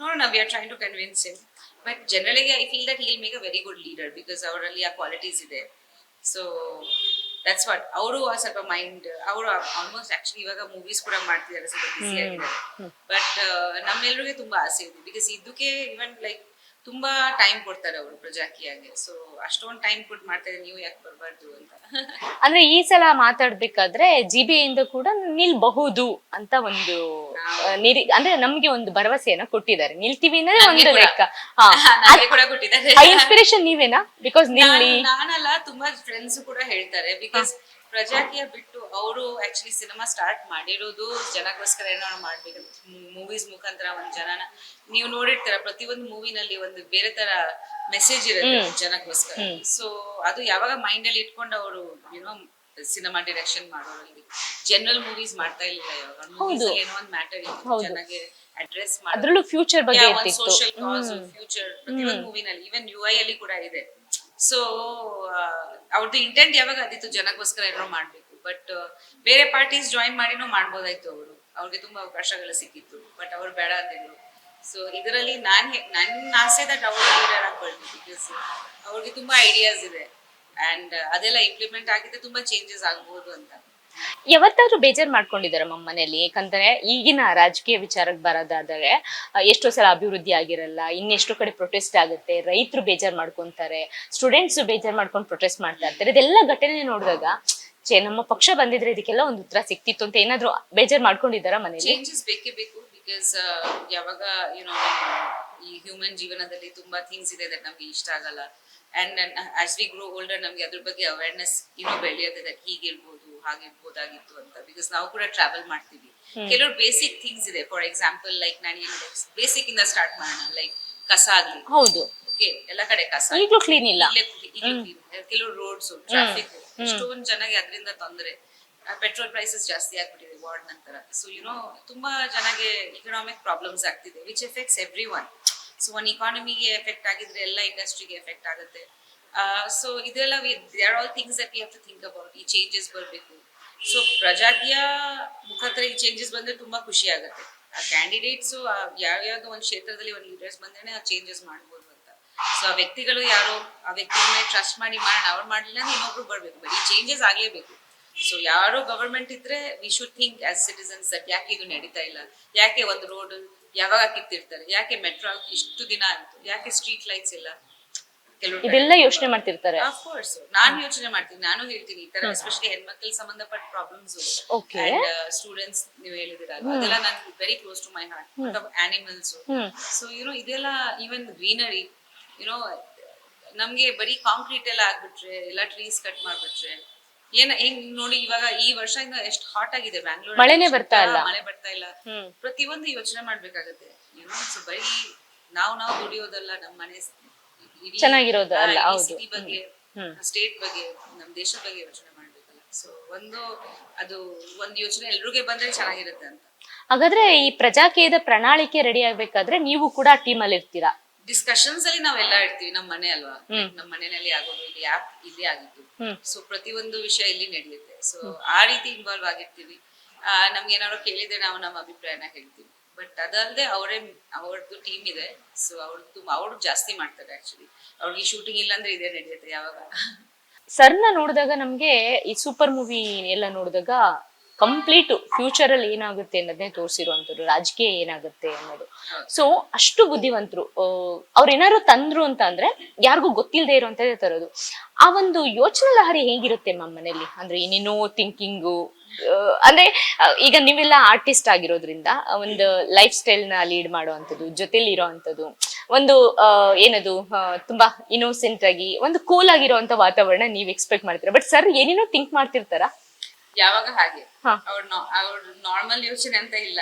ನೋಡೋಣ, we are trying to convince him. But generally I feel that he will make a very good leader, because ಅವರಲ್ಲಿ ಆ ಕ್ವಾಲಿಟೀಸ್ ಇದೆ. So that's what. ಅವರು ಸ್ವಲ್ಪ ಮೈಂಡ್, ಅವರು ಆಲ್ಮೋಸ್ಟ್ ಆಕ್ಚುಲಿ ಇವಾಗ ಮೂವೀಸ್ ಕೂಡ ಮಾಡ್ತಿದ್ದಾರೆ, ಸ್ವಲ್ಪ ಬಿಸಿ ಆಗಿದ್ದಾರೆ. ಬಟ್ ನಮ್ಮೆಲ್ಲರಿಗೆ ತುಂಬಾ ಆಸೆ ಇದೆ, ಬಿಕಾಸ್ ಇದಕ್ಕೆ ಇವನ್ ಲೈಕ್ ತುಂಬಾ ಟೈಮ್ ಕೊಡ್ತಾರೆ ಅವರು ಪ್ರಜಾಕೀಯಾಗೆ. ಸೊ ಅಷ್ಟೊಂದು ಟೈಮ್ ಕೊಟ್ಟು ಮಾಡ್ತಾರೆ, ನೀವು ಯಾಕೆ ಬರ್ಬಾರ್ದು ಅಂತ. ಅಂದ್ರೆ ಈ ಸಲ ಮಾತಾಡ್ಬೇಕಾದ್ರೆ ಜಿಬಿಎ ಇಂದ ಕೂಡ ನಿಲ್ಬಹುದು ಅಂತ ಒಂದು ಅಂದ್ರೆ ನಮ್ಗೆ ಒಂದು ಭರವಸೆಯನ್ನ ಕೊಟ್ಟಿದ್ದಾರೆ, ನಿಲ್ತೀವಿ ಅನ್ನೋದೇ ಒಂದು ಲೆಕ್ಕ. ನನಗೆ ಕೂಡ ಕೊಟ್ಟಿದ್ದಾರೆ. ಇನ್ಸ್ಪಿರೇಷನ್ ನೀವೇನಾ? ಬಿಕಾಸ್ ನಿಲ್ಲಿ ನಾನಲ್ಲ, ತುಂಬಾ ಫ್ರೆಂಡ್ಸ್ ಕೂಡ ಹೇಳ್ತಾರೆ. ಬಿಕಾಸ್ ಪ್ರಜಾಕೀಯ ಬಿಟ್ಟು ಅವರು ಆಕ್ಚುಲಿ ಸಿನಿಮಾ ಸ್ಟಾರ್ಟ್ ಮಾಡಿರೋದು ಜನಕ್ಕೋಸ್ಕರ ಏನಾದ್ರು ಮಾಡ್ಬೇಕಂತ, ಮೂವೀಸ್ ಮುಖಾಂತರ ಒಂದ್ ಜನನ ನೀವು ನೋಡಿರ್ತೀರ, ಪ್ರತಿಯೊಂದು ಮೂವಿನಲ್ಲಿ ಒಂದು ಬೇರೆ ತರ ಮೆಸೇಜ್ ಇರುತ್ತೆ ಜನಕ್ಕೋಸ್ಕರ. ಸೊ ಅದು ಯಾವಾಗ ಮೈಂಡ್ ಅಲ್ಲಿ ಇಟ್ಕೊಂಡು ಅವರು ಏನೋ ಸಿನಿಮಾ ಡೈರೆಕ್ಷನ್ ಮಾಡೋರಲ್ಲಿ ಜನರಲ್ ಮೂವೀಸ್ ಮಾಡ್ತಾ ಇಲ್ಲ. ಯಾವಾಗ ಮೂವೀಸ್ ಏನೋ ಒಂದು ಮ್ಯಾಟರ್ ಇತ್ತು, ಜನಗೆ ಅಡ್ರೆಸ್ ಮಾಡಿ, ಅದ್ರಲ್ಲೂ ಫ್ಯೂಚರ್ ಬಗ್ಗೆ ಇರ್ತಿತ್ತು, ಸೋಷಿಯಲ್ ಕಾಸ್, ಫ್ಯೂಚರ್ ಪ್ರತಿಯೊಂದು ಮೂವಿನಲ್ಲಿ, ಈವನ್ UI ಅಲ್ಲಿ ಕೂಡ ಇದೆ. ಸೊ ಅವ್ರದ್ದು ಇಂಟೆಂಟ್ ಯಾವಾಗ ಅದಿತ್ತು, ಜನಕ್ಕೋಸ್ಕರ ಏನೋ ಮಾಡ್ಬೇಕು. ಬಟ್ ಬೇರೆ ಪಾರ್ಟೀಸ್ ಜಾಯಿನ್ ಮಾಡಿನೂ ಮಾಡ್ಬೋದಾಯ್ತು, ಅವ್ರಿಗೆ ತುಂಬಾ ಅವಕಾಶಗಳು ಸಿಕ್ಕಿತ್ತು. ಬಟ್ ಅವ್ರು ಬೇಡ ಅಂದಿದ್ರು. ಸೊ ಇದರಲ್ಲಿ ನನ್ನ ಆಸೆ ದಟ್ ಅವರು ಲೀಡರ್ ಆಗ್ಬಾರ್ದು, ಬಿಕಾಸ್ ಅವ್ರಿಗೆ ತುಂಬಾ ಐಡಿಯಾಸ್ ಇದೆ ಅಂಡ್ ಅದೆಲ್ಲ ಇಂಪ್ಲಿಮೆಂಟ್ ಆಗಿದ್ರೆ ತುಂಬಾ ಚೇಂಜಸ್ ಆಗ್ಬೋದು ಅಂತ. ಯಾವತ್ತಾದ್ರೂ ಬೇಜಾರ್ ಮಾಡ್ಕೊಂಡಿದಾರ ಮನೇಲಿ? ಯಾಕಂದ್ರೆ ಈಗಿನ ರಾಜಕೀಯ ವಿಚಾರಕ್ಕೆ ಬರೋದಾದ್ರೆ ಎಷ್ಟೋ ಸಲ ಅಭಿವೃದ್ಧಿ ಆಗಿರಲ್ಲ, ಇನ್ನೆಷ್ಟೋ ಕಡೆ ಪ್ರೊಟೆಸ್ಟ್ ಆಗುತ್ತೆ, ರೈತರು ಬೇಜಾರ್ ಮಾಡ್ಕೊಂತಾರೆ, ಸ್ಟೂಡೆಂಟ್ಸ್ ಬೇಜಾರ್ ಮಾಡ್ಕೊಂಡು ಪ್ರೊಟೆಸ್ಟ್ ಮಾಡ್ತಾ ಇರ್ತಾರೆ. ಇದೆಲ್ಲ ಘಟನೆ ನೋಡಿದಾಗ ನಮ್ಮ ಪಕ್ಷ ಬಂದಿದ್ರೆ ಇದಕ್ಕೆಲ್ಲ ಒಂದು ಉತ್ತರ ಸಿಕ್ತಿತ್ತು ಅಂತ ಏನಾದ್ರು ಬೇಜಾರ್ ಮಾಡ್ಕೊಂಡಿದಾರ ಮನೇಲಿ? ಚೇಂಜಸ್ ಬೇಕೇ ಬೇಕು, ಬಿಕಾಸ್ ಯಾವಾಗ ಯುನೋ ಈ ಹ್ಯೂಮನ್ ಜೀವನದಲ್ಲಿ ತುಂಬಾ ಥಿಂಗ್ಸ್ ಇದೆ ದಟ್ ನಮ್ಗೆ ಇಷ್ಟ ಆಗಲ್ಲ. And as we grow older ನಮ್ಗೆ ಅದ್ರ ಬಗ್ಗೆ ಅವೇರ್ನೆಸ್ ಇನ್ನೂ ಬೆಳೆಯೋದೆ, ದಟ್ ಹೀಗಿರ್ಬೋದು ಹಾಗಿರ್ಬೋದಾಗಿತ್ತು ಅಂತ. ಬಿಕಾಸ್ ನಾವು ಕೂಡ ಟ್ರಾವೆಲ್ ಮಾಡ್ತೀವಿ, ಕೆಲವರು ಬೇಸಿಕ್ ಥಿಂಗ್ಸ್ ಇದೆ. ಫಾರ್ ಎಕ್ಸಾಂಪಲ್ ಲೈಕ್ ನಾನು ಏನು ಬೇಸಿಕ್ ಇಂದ ಸ್ಟಾರ್ಟ್ ಮಾಡೋಣ, ಲೈಕ್ ಕಸ ಆಗ್ಲಿ. ಹೌದು, ಓಕೆ, ಎಲ್ಲ ಕಡೆ ಕಸ ಈಗಲೂ ಕ್ಲೀನ್ ಇಲ್ಲ. ಕೆಲವು ರೋಡ್ಸ್, ಟ್ರಾಫಿಕ್, ಎಷ್ಟೊಂದು ಜನಗೆ ಅದರಿಂದ ತೊಂದರೆ. ಪೆಟ್ರೋಲ್ ಪ್ರೈಸಸ್ ಜಾಸ್ತಿ ಆಗ್ಬಿಟ್ಟಿದೆ ವಾರ್ಡ್ ನಂತರ. ಸೊ ಯುನೋ ತುಂಬಾ ಜನಗೆ ಇಕನಾಮಿಕ್ ಪ್ರಾಬ್ಲಮ್ಸ್ ಆಗ್ತಿದೆ, which effects every one. So ಒಂದು ಇಕಾನಮಿಗೆ ಎಫೆಕ್ಟ್ ಆಗಿದ್ರೆ ಎಲ್ಲ ಇಂಡಸ್ಟ್ರಿಗೆ ಎಫೆಕ್ಟ್ ಆಗುತ್ತೆ. ಸೊ ಇದೆಲ್ಲ they are all things that we have to think about. ಈ ಚೇಂಜಸ್ ಬರಬೇಕು. ಸೊ ಪ್ರಜಾಕೀಯ ಮುಖಾಂತರ ಈ ಚೇಂಜಸ್ ಬಂದ್ರೆ ತುಂಬಾ ಖುಷಿ ಆಗುತ್ತೆ. ಆ ಕ್ಯಾಂಡಿಡೇಟ್ಸು ಯಾವ್ಯಾವ್ದೋ ಒಂದು ಕ್ಷೇತ್ರದಲ್ಲಿ ಒಂದು ಲೀಡರ್ಸ್ ಬಂದ್ರೆ ಆ ಚೇಂಜಸ್ ಮಾಡ್ಬೋದು ಅಂತ. ಸೊ ಆ ವ್ಯಕ್ತಿಗಳು ಯಾರೋ ಆ ವ್ಯಕ್ತಿ ಮೇಲೆ ಟ್ರಸ್ಟ್ ಮಾಡಿ ಮಾಡೋಣ, ಅವ್ರು ಮಾಡಲಿಲ್ಲ ಅಂದ್ರೆ ಇನ್ನೊಬ್ರು ಬರ್ಬೇಕು. ಬಟ್ ಈ ಚೇಂಜಸ್ ಆಗ್ಲೇಬೇಕು. ಸೊ ಯಾರೋ ಗವರ್ಮೆಂಟ್ ಇದ್ರೆ we should think as citizens that ಯಾಕೆ ಇದು ನಡೀತಾ ಇಲ್ಲ, ಯಾಕೆ ಒಂದು ರೋಡ್ ಯಾವಾಗ ಕಿತ್ತಿರ್ತಾರೆ, ಯಾಕೆ ಮೆಟ್ರೋ ಇಷ್ಟು ದಿನ ಆಯ್ತು, ಯಾಕೆ ಸ್ಟ್ರೀಟ್ ಲೈಟ್ಸ್ ಇಲ್ಲ, ಇದೆಲ್ಲ ಯೋಚನೆ ಮಾಡ್ತಿರ್ತಾರೆ. ಆಫ್ ಕೋರ್ಸ್ ನಾನು ಯೋಚನೆ ಮಾಡ್ತೀನಿ, ನಾನು ಹೇಳ್ತೀನಿ ಈ ತರ ಎಸ್ಪೆಷಲಿ ಹೆಣ್ಮಕ್ಳಿಗೆ ಸಂಬಂಧಪಟ್ಟ ಪ್ರಾಬ್ಲಮ್ಸ್ ಅಂಡ್ ಸ್ಟೂಡೆಂಟ್ಸ್ ನೀವು ಹೇಳಿದಿರಲ್ಲ, ಅದೆಲ್ಲ ನನ್ಗೆ very close to my heart. Animals, so you know ಇದೆಲ್ಲ ಈವನ್ ಗ್ರೀನರಿ, ಯುನೋ ನಮ್ಗೆ ಬರೀ ಕಾಂಕ್ರೀಟ್ ಎಲ್ಲ ಆಗ್ಬಿಟ್ರೆ, ಎಲ್ಲ ಟ್ರೀಸ್ ಕಟ್ ಮಾಡ್ಬಿಟ್ರೆ ಹೆಂಗ್ ನೋಡಿ. ಇವಾಗ ಈ ವರ್ಷದಿಂದ ಎಷ್ಟು ಹಾಟ್ ಆಗಿದೆ ಬ್ಯಾಂಗ್ಳೂರ್, ಮಳೆ ಬರ್ತಾ ಇಲ್ಲ. ಪ್ರತಿಯೊಂದು ಯೋಚನೆ ಮಾಡ್ಬೇಕಾಗತ್ತೆ. ಸೊ ಬರೀ ನಾವು ದುಡಿಯೋದಲ್ಲ, ನಮ್ಮ ಮನೆ ಚೆನ್ನಾಗಿರೋದಲ್ಲ, ಸಿಟಿ ಬಗ್ಗೆ, ಸ್ಟೇಟ್ ಬಗ್ಗೆ, ನಮ್ ದೇಶದ ಬಗ್ಗೆ ಯೋಚನೆ ಮಾಡ್ಬೇಕಲ್ಲ. ಸೊ ಅದು ಒಂದು ಯೋಚನೆ ಎಲ್ರಿಗೂ ಬಂದ್ರೆ ಚೆನ್ನಾಗಿರುತ್ತೆ ಅಂತ. ಹಾಗಾದ್ರೆ ಈ ಪ್ರಜಾಕೀಯದ ಪ್ರಣಾಳಿಕೆ ರೆಡಿ ಆಗ್ಬೇಕಾದ್ರೆ ನೀವು ಕೂಡ ಟೀಮ್ ಅಲ್ಲಿ ಇರ್ತೀರಾ? ಡಿಸ್ಕಷನ್ಸ್ ಅಲ್ಲಿ ನಾವೆಲ್ಲ ಇರ್ತೀವಿ, ನಮ್ಮ ಮನೆ ಅಲ್ವಾ, ನಮ್ಮ ಮನೆಯಲ್ಲಿ ಆಗೋದು ಇಲ್ಲಿ ಆಪ್ ಇಲ್ಲಿ ಆಗಿತ್ತು. ಸೊ ಪ್ರತಿಯೊಂದು ವಿಷಯ ಇಲ್ಲಿ ನಡೆಯುತ್ತೆ. ಸೊ ಆ ರೀತಿ ಇನ್ವಾಲ್ವ್ ಆಗಿರ್ತೀವಿ. ನಮ್ಗೆ ಏನಾದ್ರು ಕೇಳಿದ್ರೆ ನಾವು ನಮ್ಮ ಅಭಿಪ್ರಾಯನ ಹೇಳ್ತೀವಿ. ಬಟ್ ಅದಲ್ಲದೆ ಅವ್ರದ್ದು ಟೀಮ್ ಇದೆ. ಸೊ ಅವ್ರು ಜಾಸ್ತಿ ಮಾಡ್ತಾರೆ ಆಕ್ಚುಲಿ. ಅವ್ರಿಗೆ ಶೂಟಿಂಗ್ ಇಲ್ಲ ಅಂದ್ರೆ ಇದೇ ನಡೆಯುತ್ತೆ ಯಾವಾಗ. ಸರ್ನ ನೋಡಿದಾಗ ನಮ್ಗೆ ಈ ಸೂಪರ್ ಮೂವಿ ಎಲ್ಲ ನೋಡಿದಾಗ ಕಂಪ್ಲೀಟ್ ಫ್ಯೂಚರ್ ಅಲ್ಲಿ ಏನಾಗುತ್ತೆ ಅನ್ನೋದನ್ನೇ ತೋರಿಸಿರುವಂತದ್ದು, ರಾಜಕೀಯ ಏನಾಗುತ್ತೆ ಅನ್ನೋದು. ಸೊ ಅಷ್ಟು ಬುದ್ಧಿವಂತರು. ಅವ್ರು ಏನಾದ್ರು ತಂದ್ರು ಅಂತ ಅಂದ್ರೆ ಯಾರಿಗೂ ಗೊತ್ತಿಲ್ಲದೆ ಇರುವಂತದೇ ತರೋದು. ಆ ಒಂದು ಯೋಚನಾ ಲಹರಿ ಹೇಗಿರುತ್ತೆ ಮನೇಲಿ? ಅಂದ್ರೆ ಏನೇನೋ ಥಿಂಕಿಂಗು, ಅಂದ್ರೆ ಈಗ ನೀವೆಲ್ಲ ಆರ್ಟಿಸ್ಟ್ ಆಗಿರೋದ್ರಿಂದ ಒಂದು ಲೈಫ್ ಸ್ಟೈಲ್ ನ ಲೀಡ್ ಮಾಡುವಂಥದ್ದು, ಜೊತೆಲಿ ಇರೋವಂಥದ್ದು, ಒಂದು ಏನದು ತುಂಬಾ ಇನ್ನೋಸೆಂಟ್ ಆಗಿ ಒಂದು ಕೂಲ್ ಆಗಿರುವಂತ ವಾತಾವರಣ ನೀವ್ ಎಕ್ಸ್ಪೆಕ್ಟ್ ಮಾಡ್ತೀರಾ. ಬಟ್ ಸರ್ ಏನೇನೋ ಥಿಂಕ್ ಮಾಡ್ತಿರ್ತಾರ ಯಾವಾಗ ಹಾಗೆ. ಅವ್ರ ನಾರ್ಮಲ್ ಯೋಚನೆ ಅಂತ ಇಲ್ಲ.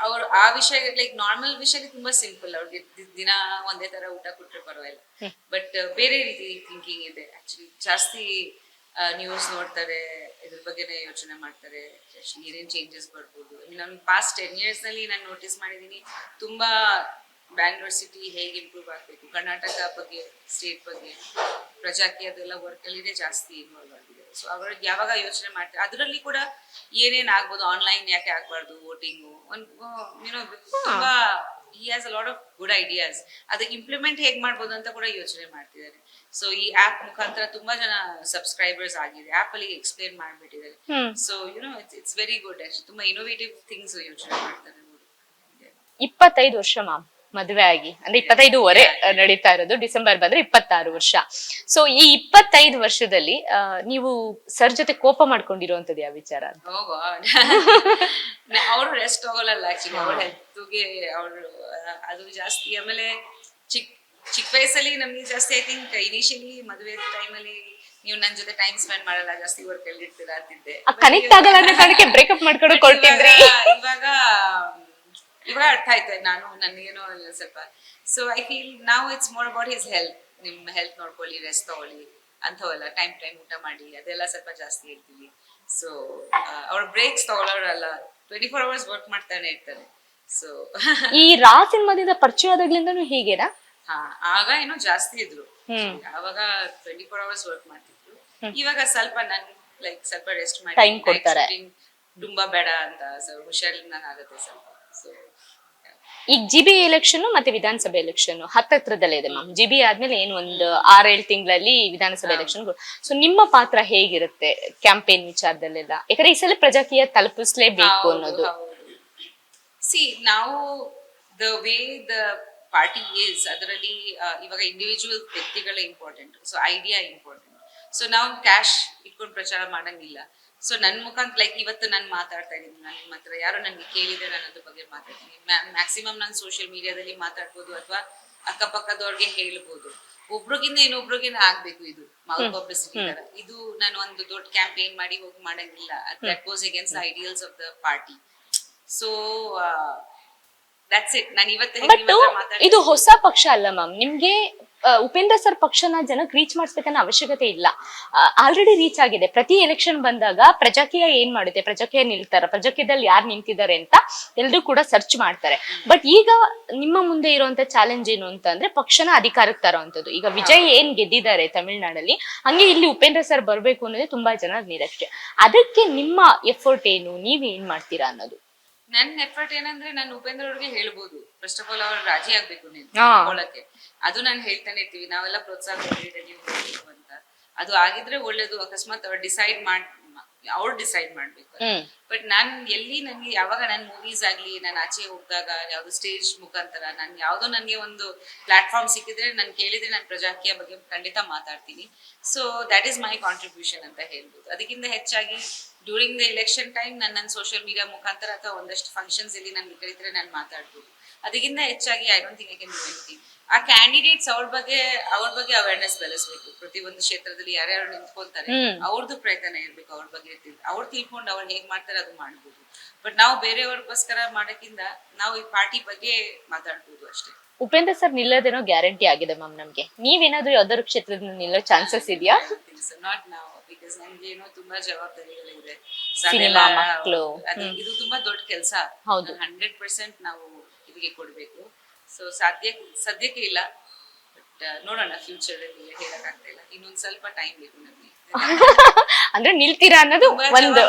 ಅವ್ರು ಆ ವಿಷಯ ಲೈಕ್ ನಾರ್ಮಲ್ ವಿಷಯಕ್ಕೆ ತುಂಬಾ ಸಿಂಪಲ್, ಅವ್ರಿಗೆ ದಿನ ಒಂದೇ ತರ ಊಟ ಕೊಟ್ರೆ ಪರವಾಗಿಲ್ಲ. ಬಟ್ ಬೇರೆ ರೀತಿ ಥಿಂಕಿಂಗ್ ಇದೆ ಆಕ್ಚುಲಿ. ಜಾಸ್ತಿ ನ್ಯೂಸ್ ನೋಡ್ತಾರೆ, ಇದ್ರ ಬಗ್ಗೆನೇ ಯೋಚನೆ ಮಾಡ್ತಾರೆ, ಏನೇನ್ ಚೇಂಜಸ್ ಬರ್ಬೋದು. ನಾನು ಪಾಸ್ಟ್ 10 years ನಲ್ಲಿ ನಾನು ನೋಟಿಸ್ ಮಾಡಿದೀನಿ ತುಂಬಾ ಬ್ಯಾಂಗ್ಳೂರ್ ಸಿಟಿ ಹೇಗೆ ಇಂಪ್ರೂವ್ ಆಗ್ಬೇಕು, ಕರ್ನಾಟಕ ಬಗ್ಗೆ, ಸ್ಟೇಟ್ ಬಗ್ಗೆ, ಪ್ರಜಾಕೀಯ ಅದೆಲ್ಲ ವರ್ಕ್ ಅಲ್ಲಿ ಜಾಸ್ತಿ ಇನ್ವಾಲ್ವ್ ಆಗಿದೆ. ಸೊ ಅವ್ರಿಗೆ ಯಾವಾಗ ಯೋಚನೆ ಮಾಡ್ತಾರೆ ಅದರಲ್ಲಿ ಕೂಡ ಏನೇನ್ ಆಗ್ಬೋದು, ಆನ್ಲೈನ್ ಯಾಕೆ ಆಗ್ಬಾರ್ದು, ವೋಟಿಂಗು, ತುಂಬಾ he has a lot of good ideas. ಅದಕ್ಕೆ ಇಂಪ್ಲಿಮೆಂಟ್ ಹೇಗ್ ಮಾಡ್ಬೋದು ಅಂತ ಕೂಡ ಯೋಚನೆ ಮಾಡ್ತಿದ್ದಾರೆ. ಸೊ ಈ ಆಪ್ ಮುಖಾಂತರ ತುಂಬಾ ಜನ ಸಬ್ಸ್ಕ್ರೈಬರ್ಸ್ ಆಗಿದೆ, ಆಪ್ ಅಲ್ಲಿ ಎಕ್ಸ್ಪ್ಲೇನ್ ಮಾಡ್ಬಿಟ್ಟಿದ್ದಾರೆ. So it's very good actually. ತುಂಬಾ ಇನೋವೇಟಿವ್ ಥಿಂಗ್ಸ್ ಯೋಚನೆ ಮಾಡ್ತಾರೆ. 25 ವರ್ಷ ಮ್ಯಾಮ್ ಮದುವೆ ಆಗಿ, ಅಂದ್ರೆ 25 ನಡೀತಾ ಇರೋದು, ಡಿಸೆಂಬರ್ ಬಂದ್ರೆ 26 ವರ್ಷ. ಸೊ ಈ 25 ವರ್ಷದಲ್ಲಿ ನೀವು ಸರ್ ಜೊತೆ ಕೋಪ ಮಾಡ್ಕೊಂಡಿರುವಂತದ್ದು ಯಾವ ವಿಚಾರ? ಅವ್ರು ರೆಸ್ಟ್ ತಗೊಳಲ್ಲ ಆಕ್ಚುಲಿ, ಅವ್ರ ಹೆಲ್ತ್ಗೆ ಅವ್ರು ಅದು ಜಾಸ್ತಿ. ಆಮೇಲೆ ಚಿಕ್ಕ ವಯಸ್ಸಲ್ಲಿ ನಮ್ಗೆ ಜಾಸ್ತಿ ಐ ಥಿಂಕ್ ಇನಿಷಿಯಲಿ ಮದುವೆ ಟೈಮಲ್ಲಿ ನೀವು ನನ್ ಜೊತೆ ಟೈಮ್ ಸ್ಪೆಂಡ್ ಮಾಡಲ್ಲ, ಜಾಸ್ತಿ ವರ್ಕ್ ಅಲ್ಲಿ ಇರ್ತೀರಾ ಅಂತಿದ್ದೆ. ಕನೆಕ್ಟ್ ಆಗಲ್ಲ ಅನ್ನೋ ಕಾರಣಕ್ಕೆ ಬ್ರೇಕಪ್ ಮಾಡ್ಕೊಂಡು ಕೊಟ್ಟಿದ್ರಿ. ಇವಾಗ ಅರ್ಥ ಆಯ್ತು ನನಗೇನೋ ಸ್ವಲ್ಪ. ಸೊ ಐ ಫೀಲ್ ನಾವು it's more about his health. ನಿಮ್ ಹೆಲ್ತ್ ನೋಡ್ಕೊಳ್ಳಿ, ರೆಸ್ಟ್ ತಗೊಳ್ಳಿ ಅಂಥವಲ್ಲ, ಟೈಮ್ ಊಟ ಮಾಡಿ ಅದೆಲ್ಲ ಸ್ವಲ್ಪ ಜಾಸ್ತಿ ಹೇಳ್ತೀವಿ. ಸೊ ಅವ್ರ ಬ್ರೇಕ್ಸ್ ತಗೊಳ್ಳೋರಲ್ಲ, 24 hours ವರ್ಕ್ ಮಾಡ್ತಾನೆ ಇರ್ತಾರೆ. ಸೊ ಈ ರಾ ಸಿನಿಮಾದಿಂದ ಪರಿಚಯ ಆದಾಗ್ಲಿಂದನೂ ಹೀಗೇನಾ? ಹಾ, ಆಗ ಏನೋ ಜಾಸ್ತಿ ಇದ್ರು, ಆವಾಗ 24 hours ವರ್ಕ್ ಮಾಡ್ತಿದ್ರು. ಇವಾಗ ಸ್ವಲ್ಪ ನನ್ ಲೈಕ್ ಸ್ವಲ್ಪ ರೆಸ್ಟ್ ಮಾಡಿ ಟೈಮ್ ಕೊಡ್ತಾರೆ, ತುಂಬಾ ಬೇಡ ಅಂತ ಹುಷಾರಿಲ್ಲ ಆಗುತ್ತೆ ಸ್ವಲ್ಪ. ಸೊ ಈಗ GB ಎಲೆಕ್ಷನ್ ಮತ್ತೆ ವಿಧಾನಸಭೆ ಎಲೆಕ್ಷನ್ ಹತ್ತತ್ರದಲ್ಲೇ ಇದೆ ಮ್ಯಾಮ್. GB ಆದ್ಮೇಲೆ ಏನು ಒಂದು 6-7 ತಿಂಗಳಲ್ಲಿ ವಿಧಾನಸಭೆ ಎಲೆಕ್ಷನ್. ಸೊ ನಿಮ್ಮ ಪಾತ್ರ ಹೇಗಿರುತ್ತೆ ಕ್ಯಾಂಪೇನ್ ವಿಚಾರದಲ್ಲೆಲ್ಲ? ಯಾಕಂದ್ರೆ ಈ ಸಲ ಪ್ರಜಾಕೀಯ ತಲುಪಿಸ್ಲೇಬೇಕು ಅನ್ನೋದು. ಸಿ ನಾವು the way the party is, ಅದರಲ್ಲಿ ಇವಾಗ ಇಂಡಿವಿಜುವಲ್ ವ್ಯಕ್ತಿಗಳ important, so idea important. So ನಾವು ಕ್ಯಾಶ್ ಇಟ್ಕೊಂಡು ಪ್ರಚಾರ ಮಾಡಂಗಿಲ್ಲ. ಸೊ ನನ್ ಮುಖಾಂತರ ಲೈಕ್ ಇವತ್ತು ನಾನು ಮಾತಾಡ್ತಾ ಇದ್ದೀನಿ, ನಿಮ್ಮ ಹತ್ರ ಯಾರೋ ನನ್ಗೆ ಕೇಳಿದ್ರೆ ನಾನು ಅದ್ರ ಬಗ್ಗೆ ಮಾತಾಡ್ತೀನಿ. ಮ್ಯಾಕ್ಸಿಮಮ್ ನಾನು ಸೋಷಿಯಲ್ ಮೀಡಿಯಾದಲ್ಲಿ ಮಾತಾಡ್ಬೋದು ಅಥವಾ ಅಕ್ಕಪಕ್ಕದವ್ರಿಗೆ ಹೇಳ್ಬೋದು. ಒಬ್ರಿಗಿಂತ ಇನ್ನೊಬ್ರಿಗಿನ ಆಗ್ಬೇಕು, ಇದು ಮೌತ್ ಪಬ್ಲಿಸಿಟಿ ತರ. ಇದು ನಾನು ಒಂದು ದೊಡ್ಡ ಕ್ಯಾಂಪೇನ್ ಮಾಡಿ ಹೋಗಿ ಮಾಡಂಗಿಲ್ಲ. That goes against the ideals of the party. So that's it. ನಾನು ಇವತ್ತು ಇದು ಹೊಸ ಪಕ್ಷ ಅಲ್ಲ ಮ್ಯಾಮ್. ನಿಮ್ಗೆ ಉಪೇಂದ್ರ ಸರ್ ಪಕ್ಷನ ಜನಕ್ಕೆ ರೀಚ್ ಮಾಡಿಸ್ಬೇಕನ್ನೋ ಅವಶ್ಯಕತೆ ಇಲ್ಲ, ಆಲ್ರೆಡಿ ರೀಚ್ ಆಗಿದೆ. ಪ್ರತಿ ಎಲೆಕ್ಷನ್ ಬಂದಾಗ ಪ್ರಜಾಕೀಯ ಏನ್ ಮಾಡುತ್ತೆ, ಪ್ರಜಾಕೀಯ ನಿಲ್ತಾರ, ಪ್ರಜಾಕೀಯದಲ್ಲಿ ಯಾರು ನಿಂತಿದ್ದಾರೆ ಅಂತ ಎಲ್ರು ಕೂಡ ಸರ್ಚ್ ಮಾಡ್ತಾರೆ. ಬಟ್ ಈಗ ನಿಮ್ಮ ಮುಂದೆ ಇರುವಂತ ಚಾಲೆಂಜ್ ಏನು ಅಂತ ಅಂದ್ರೆ ಪಕ್ಷನ ಅಧಿಕಾರಕ್ಕೆ ತರೋಂಥದ್ದು. ಈಗ ವಿಜಯ್ ಏನ್ ಗೆದ್ದಿದ್ದಾರೆ ತಮಿಳ್ನಾಡಲ್ಲಿ, ಹಂಗೆ ಇಲ್ಲಿ ಉಪೇಂದ್ರ ಸರ್ ಬರ್ಬೇಕು ಅನ್ನೋದೇ ತುಂಬಾ ಜನ ನಿರೀಕ್ಷೆ. ಅದಕ್ಕೆ ನಿಮ್ಮ ಎಫರ್ಟ್ ಏನು, ನೀವ್ ಏನ್ ಮಾಡ್ತೀರಾ ಅನ್ನೋದು? ನನ್ನ ಎಫರ್ಟ್ ಏನಂದ್ರೆ ನಾನು ಉಪೇಂದ್ರ ಅವ್ರಿಗೆ ಹೇಳ್ಬೋದು, ಫಸ್ಟ್ ಆಫ್ ಆಲ್ ಅವ್ರು ರಾಜಿ ಆಗ್ಬೇಕು ನಿಂತ್ಕೊಳ್ಳಕ್ಕೆ. ಅದು ನಾನು ಹೇಳ್ತಾನೆ ಇರ್ತೀವಿ, ನಾವೆಲ್ಲ ಪ್ರೋತ್ಸಾಹ ಕೊಟ್ಟಿದ್ರೆ ನೀವು ಹೋಗ್ಬೇಕು ಅಂತ. ಅದು ಆಗಿದ್ರೆ ಒಳ್ಳೇದು. ಅಕಸ್ಮಾತ್ ಅವ್ರು ಡಿಸೈಡ್ ಮಾಡ್ಬೇಕು. ಬಟ್ ನಾನ್ ಎಲ್ಲಿ ನನ್ಗೆ ಯಾವಾಗ ನನ್ ಮೂವೀಸ್ ಆಗ್ಲಿ, ನಾನು ಆಚೆ ಹೋಗ್ದಾಗ ಯಾವ್ದು ಸ್ಟೇಜ್ ಮುಖಾಂತರ ನನ್ ಯಾವ್ದೋ ನನ್ಗೆ ಒಂದು ಪ್ಲಾಟ್ಫಾರ್ಮ್ ಸಿಕ್ಕಿದ್ರೆ, ನನ್ ಕೇಳಿದ್ರೆ ನಾನು ಪ್ರಜಾಕೀಯ ಬಗ್ಗೆ ಖಂಡಿತ ಮಾತಾಡ್ತೀನಿ. So that is my contribution ಅಂತ ಹೇಳ್ಬೋದು. ಅದಕ್ಕಿಂತ ಹೆಚ್ಚಾಗಿ ಡ್ಯೂರಿಂಗ್ ದ ಎಲೆಕ್ಷನ್ ಟೈಮ್ ನನ್ನ ಸೋಷಿಯಲ್ ಮೀಡಿಯಾ ಮುಖಾಂತರ ಅಥವಾ ಒಂದಷ್ಟು ಫಂಕ್ಷನ್ಸ್ ಇಲ್ಲಿ ನನ್ಗೆ ಕರೀತಾರೆ, ನಾನು ಮಾತಾಡ್ಬೋದು. ಅದಕ್ಕಿಂತ ಹೆಚ್ಚಾಗಿ I don't think I can do anything. ಆ ಕ್ಯಾಂಡಿಡೇಟ್ಸ್ ಅವ್ರ ಬಗ್ಗೆ ಅವೇರ್ನೆಸ್ ಬೆಳೆಸ್ಬೇಕು. ಪ್ರತಿಯೊಂದು ಕ್ಷೇತ್ರದಲ್ಲಿ ಯಾರ್ಯಾರು ನಿಂತ್ಕೊಂತಾರೆ ಅವ್ರದ್ದು ಪ್ರಯತ್ನ ಇರ್ಬೇಕು. ಅವ್ರ ಬಗ್ಗೆ ಅವ್ರು ತಿಳ್ಕೊಂಡು ಅವ್ರು ಹೇಗ್ ಮಾಡ್ತಾರೆ ಅದು ಮಾಡ್ಬೋದು. ಬಟ್ ನಾವು ಬೇರೆಯವ್ರಿಗೋಸ್ಕರ ಮಾಡಕ್ಕಿಂತ ನಾವು ಈ ಪಾರ್ಟಿ ಬಗ್ಗೆ ಮಾತಾಡ್ಬೋದು ಅಷ್ಟೇ. ಉಪೇಂದ್ರ ಸರ್ ನಿಲ್ಲೋದೇನೋ ಗ್ಯಾರಂಟಿ ಆಗಿದೆ ಮ್ಯಾಮ್ ನಮ್ಗೆ. ನೀವೇನಾದ್ರೂ ಯಾವ್ದಾದ್ರು ಕ್ಷೇತ್ರದಲ್ಲಿ ನಿಲ್ಲೋ ಚಾನ್ಸಸ್ ಇದೆಯಾ? ನಾಟ್ ನಾವು, ಬಿಕಾಸ್ ನನ್ಗೆ ಏನೋ ತುಂಬಾ ಜವಾಬ್ದಾರಿಗಳಿದೆ. ಸಿನಿಮಾ, ಮಕ್ಕಳು, ಇದು ತುಂಬಾ ದೊಡ್ಡ ಕೆಲಸ. 100% ನಾವು ಇದಕ್ಕೆ ಕೊಡ್ಬೇಕು. ಸೊ ಸದ್ಯಕ್ಕೆ ಇಲ್ಲ, ಬಟ್ ನೋಡೋಣ ಫ್ಯೂಚರ್ ಅಲ್ಲಿ ಹೇಳಕ್ಕಾಗ್ತಾ ಇಲ್ಲ. ಇನ್ನೊಂದ್ ಸ್ವಲ್ಪ ಟೈಮ್ ಬೇಕು ನಮ್ಗೆ. ಅಂದ್ರೆ ನಿಲ್ತೀರಾ ಅನ್ನೋದು ಒಂದು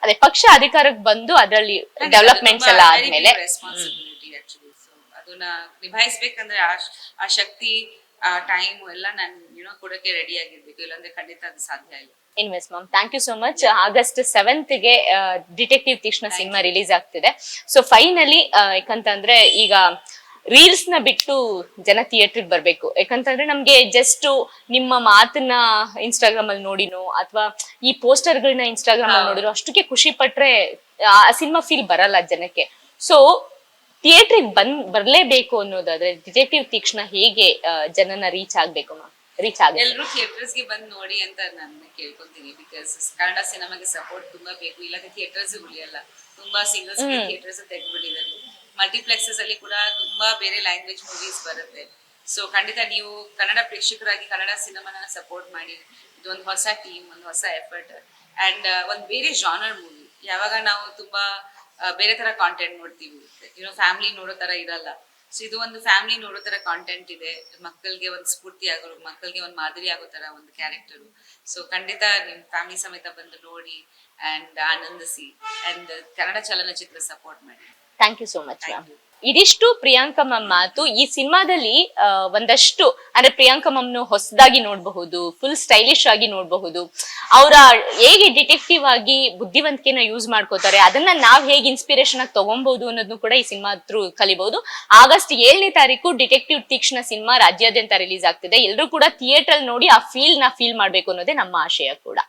ಅದೇ ಪಕ್ಷ ಅಧಿಕಾರಕ್ಕೆ ಬಂದು ಅದರಲ್ಲಿ ಡೆವಲಪ್ಮೆಂಟ್ಸ್ ಎಲ್ಲ ಆದ್ಮೇಲೆ ರೆಸ್ಪಾನ್ಸಿಬಿಲಿಟಿ ಆಕ್ಚುಲಿ. ಸೊ ಅದನ್ನ ನಿಭಾಯಿಸ್ಬೇಕಂದ್ರೆ ಆ ಶಕ್ತಿ, ಆ ಟೈಮ್ ಎಲ್ಲ ನಾನು ಕೊಡಕ್ಕೆ ರೆಡಿ ಆಗಿರ್ಬೇಕು. ಇಲ್ಲಾಂದ್ರೆ ಖಂಡಿತ ಅದು ಸಾಧ್ಯ ಇಲ್ಲ. Invest ma'am, thank you so much. August 7th detective Teekshna cinema release ಆಗ್ತಿದೆ. ಸೊ ಫೈನಲಿ ಯಾಕಂತಂದ್ರೆ ಈಗ ರೀಲ್ಸ್ ನ ಬಿಟ್ಟು ಜನ ಥಿಯೇಟರ್ಗೆ ಬರ್ಬೇಕು. ಯಾಕಂತಂದ್ರೆ ನಮ್ಗೆ ಜಸ್ಟ್ ನಿಮ್ಮ ಮಾತನ್ನ ಇನ್ಸ್ಟಾಗ್ರಾಮ್ ಅಲ್ಲಿ ನೋಡಿನೋ ಅಥವಾ ಈ ಪೋಸ್ಟರ್ಗಳನ್ನ ಇನ್ಸ್ಟಾಗ್ರಾಮ್ ಅಲ್ಲಿ ನೋಡಿರೋ ಅಷ್ಟಕ್ಕೆ ಖುಷಿ ಪಟ್ರೆ ಆ ಸಿನಿಮಾ ಫೀಲ್ ಬರಲ್ಲ ಜನಕ್ಕೆ. ಸೊ ಥಿಯೇಟರ್ಗೆ ಬರ್ಲೇಬೇಕು ಅನ್ನೋದಾದ್ರೆ ಡಿಟೆಕ್ಟಿವ್ ತೀಕ್ಷ್ಣ ಹೇಗೆ ಜನನ ರೀಚ್ ಆಗ್ಬೇಕು ಮ್ಯಾಮ್? ರೀಚ್ ಆಗುತ್ತೆ. ಎಲ್ಲರೂ ಥಿಯೇಟರ್ಸ್ಗೆ ಬಂದು ನೋಡಿ ಅಂತ ನಾನು ಕೇಳ್ಕೊಂತೀನಿ. ಬಿಕಾಸ್ ಕನ್ನಡ ಸಿನಿಮಾಗೆ ಸಪೋರ್ಟ್ ತುಂಬಾ ಬೇಕು, ಇಲ್ಲದೆ ಥಿಯೇಟರ್ಸ್ ಉಳಿಯಲ್ಲ. ತುಂಬಾ ಸಿಂಗಲ್ ಸ್ಕ್ರೀನ್ ಥಿಯೇಟರ್ಸ್ ತೆಗೆದ್ಬಿಟ್ಟಿದ್ದಾರೆ. ಮಲ್ಟಿಪ್ಲೆಕ್ಸಸ್ ಅಲ್ಲಿ ಕೂಡ ತುಂಬಾ ಬೇರೆ ಲ್ಯಾಂಗ್ವೇಜ್ ಮೂವೀಸ್ ಬರುತ್ತೆ. ಸೊ ಖಂಡಿತ ನೀವು ಕನ್ನಡ ಪ್ರೇಕ್ಷಕರಾಗಿ ಕನ್ನಡ ಸಿನಿಮಾನ ಸಪೋರ್ಟ್ ಮಾಡಿ. ಇದೊಂದು ಹೊಸ ಟೀಮ್, ಒಂದು ಹೊಸ ಎಫರ್ಟ್ ಅಂಡ್ ಒಂದು ಬೇರೆ ಜಾನರ್ ಮೂವಿ. ಯಾವಾಗ ನಾವು ತುಂಬಾ ಬೇರೆ ತರ ಕಾಂಟೆಂಟ್ ನೋಡ್ತೀವಿ, ಫ್ಯಾಮಿಲಿ ನೋಡೋ ತರ ಇರಲ್ಲ. ಸೊ ಇದು ಒಂದು ಫ್ಯಾಮಿಲಿ ನೋಡೋ ತರ ಕಾಂಟೆಂಟ್ ಇದೆ. ಮಕ್ಕಳಿಗೆ ಒಂದು ಸ್ಫೂರ್ತಿ ಆಗೋ, ಮಕ್ಕಳಿಗೆ ಒಂದು ಮಾದರಿ ಆಗೋ ತರ ಒಂದು ಕ್ಯಾರೆಕ್ಟರು. ಸೊ ಖಂಡಿತ ನಿಮ್ ಫ್ಯಾಮಿಲಿ ಸಮೇತ ಬಂದು ನೋಡಿ ಅಂಡ್ ಆನಂದಿಸಿ ಅಂಡ್ ಕನ್ನಡ ಚಲನಚಿತ್ರ ಸಪೋರ್ಟ್ ಮಾಡಿ. Thank you so much ma'am. ಇದಿಷ್ಟು ಪ್ರಿಯಾಂಕಾ ಮ್ಯಾಮ್ ಮಾತು. ಈ ಸಿನಿಮಾದಲ್ಲಿ ಒಂದಷ್ಟು ಅಂದ್ರೆ ಪ್ರಿಯಾಂಕಾ ಮ್ಯಾಮ್ನು ಹೊಸದಾಗಿ ನೋಡಬಹುದು, ಫುಲ್ ಸ್ಟೈಲಿಶ್ ಆಗಿ ನೋಡಬಹುದು. ಅವರ ಹೇಗೆ ಡಿಟೆಕ್ಟಿವ್ ಆಗಿ ಬುದ್ಧಿವಂತಿಕೆನ ಯೂಸ್ ಮಾಡ್ಕೋತಾರೆ, ಅದನ್ನ ನಾವ್ ಹೇಗೆ ಇನ್ಸ್ಪಿರೇಷನ್ ಆಗಿ ತಗೊಬಹುದು ಅನ್ನೋದನ್ನು ಕೂಡ ಈ ಸಿನಿಮಾ ಥ್ರೂ ಕಲಿಬಹುದು. ಆಗಸ್ಟ್ 7ನೇ ತಾರೀಕು ಡಿಟೆಕ್ಟಿವ್ ತೀಕ್ಷ್ಣ ಸಿನಿಮಾ ರಾಜ್ಯಾದ್ಯಂತ ರಿಲೀಸ್ ಆಗ್ತಿದೆ. ಎಲ್ಲರೂ ಕೂಡ ಥಿಯೇಟರ್ ನೋಡಿ ಆ ಫೀಲ್ ಮಾಡ್ಬೇಕು ಅನ್ನೋದೇ ನಮ್ಮ ಆಶಯ ಕೂಡ.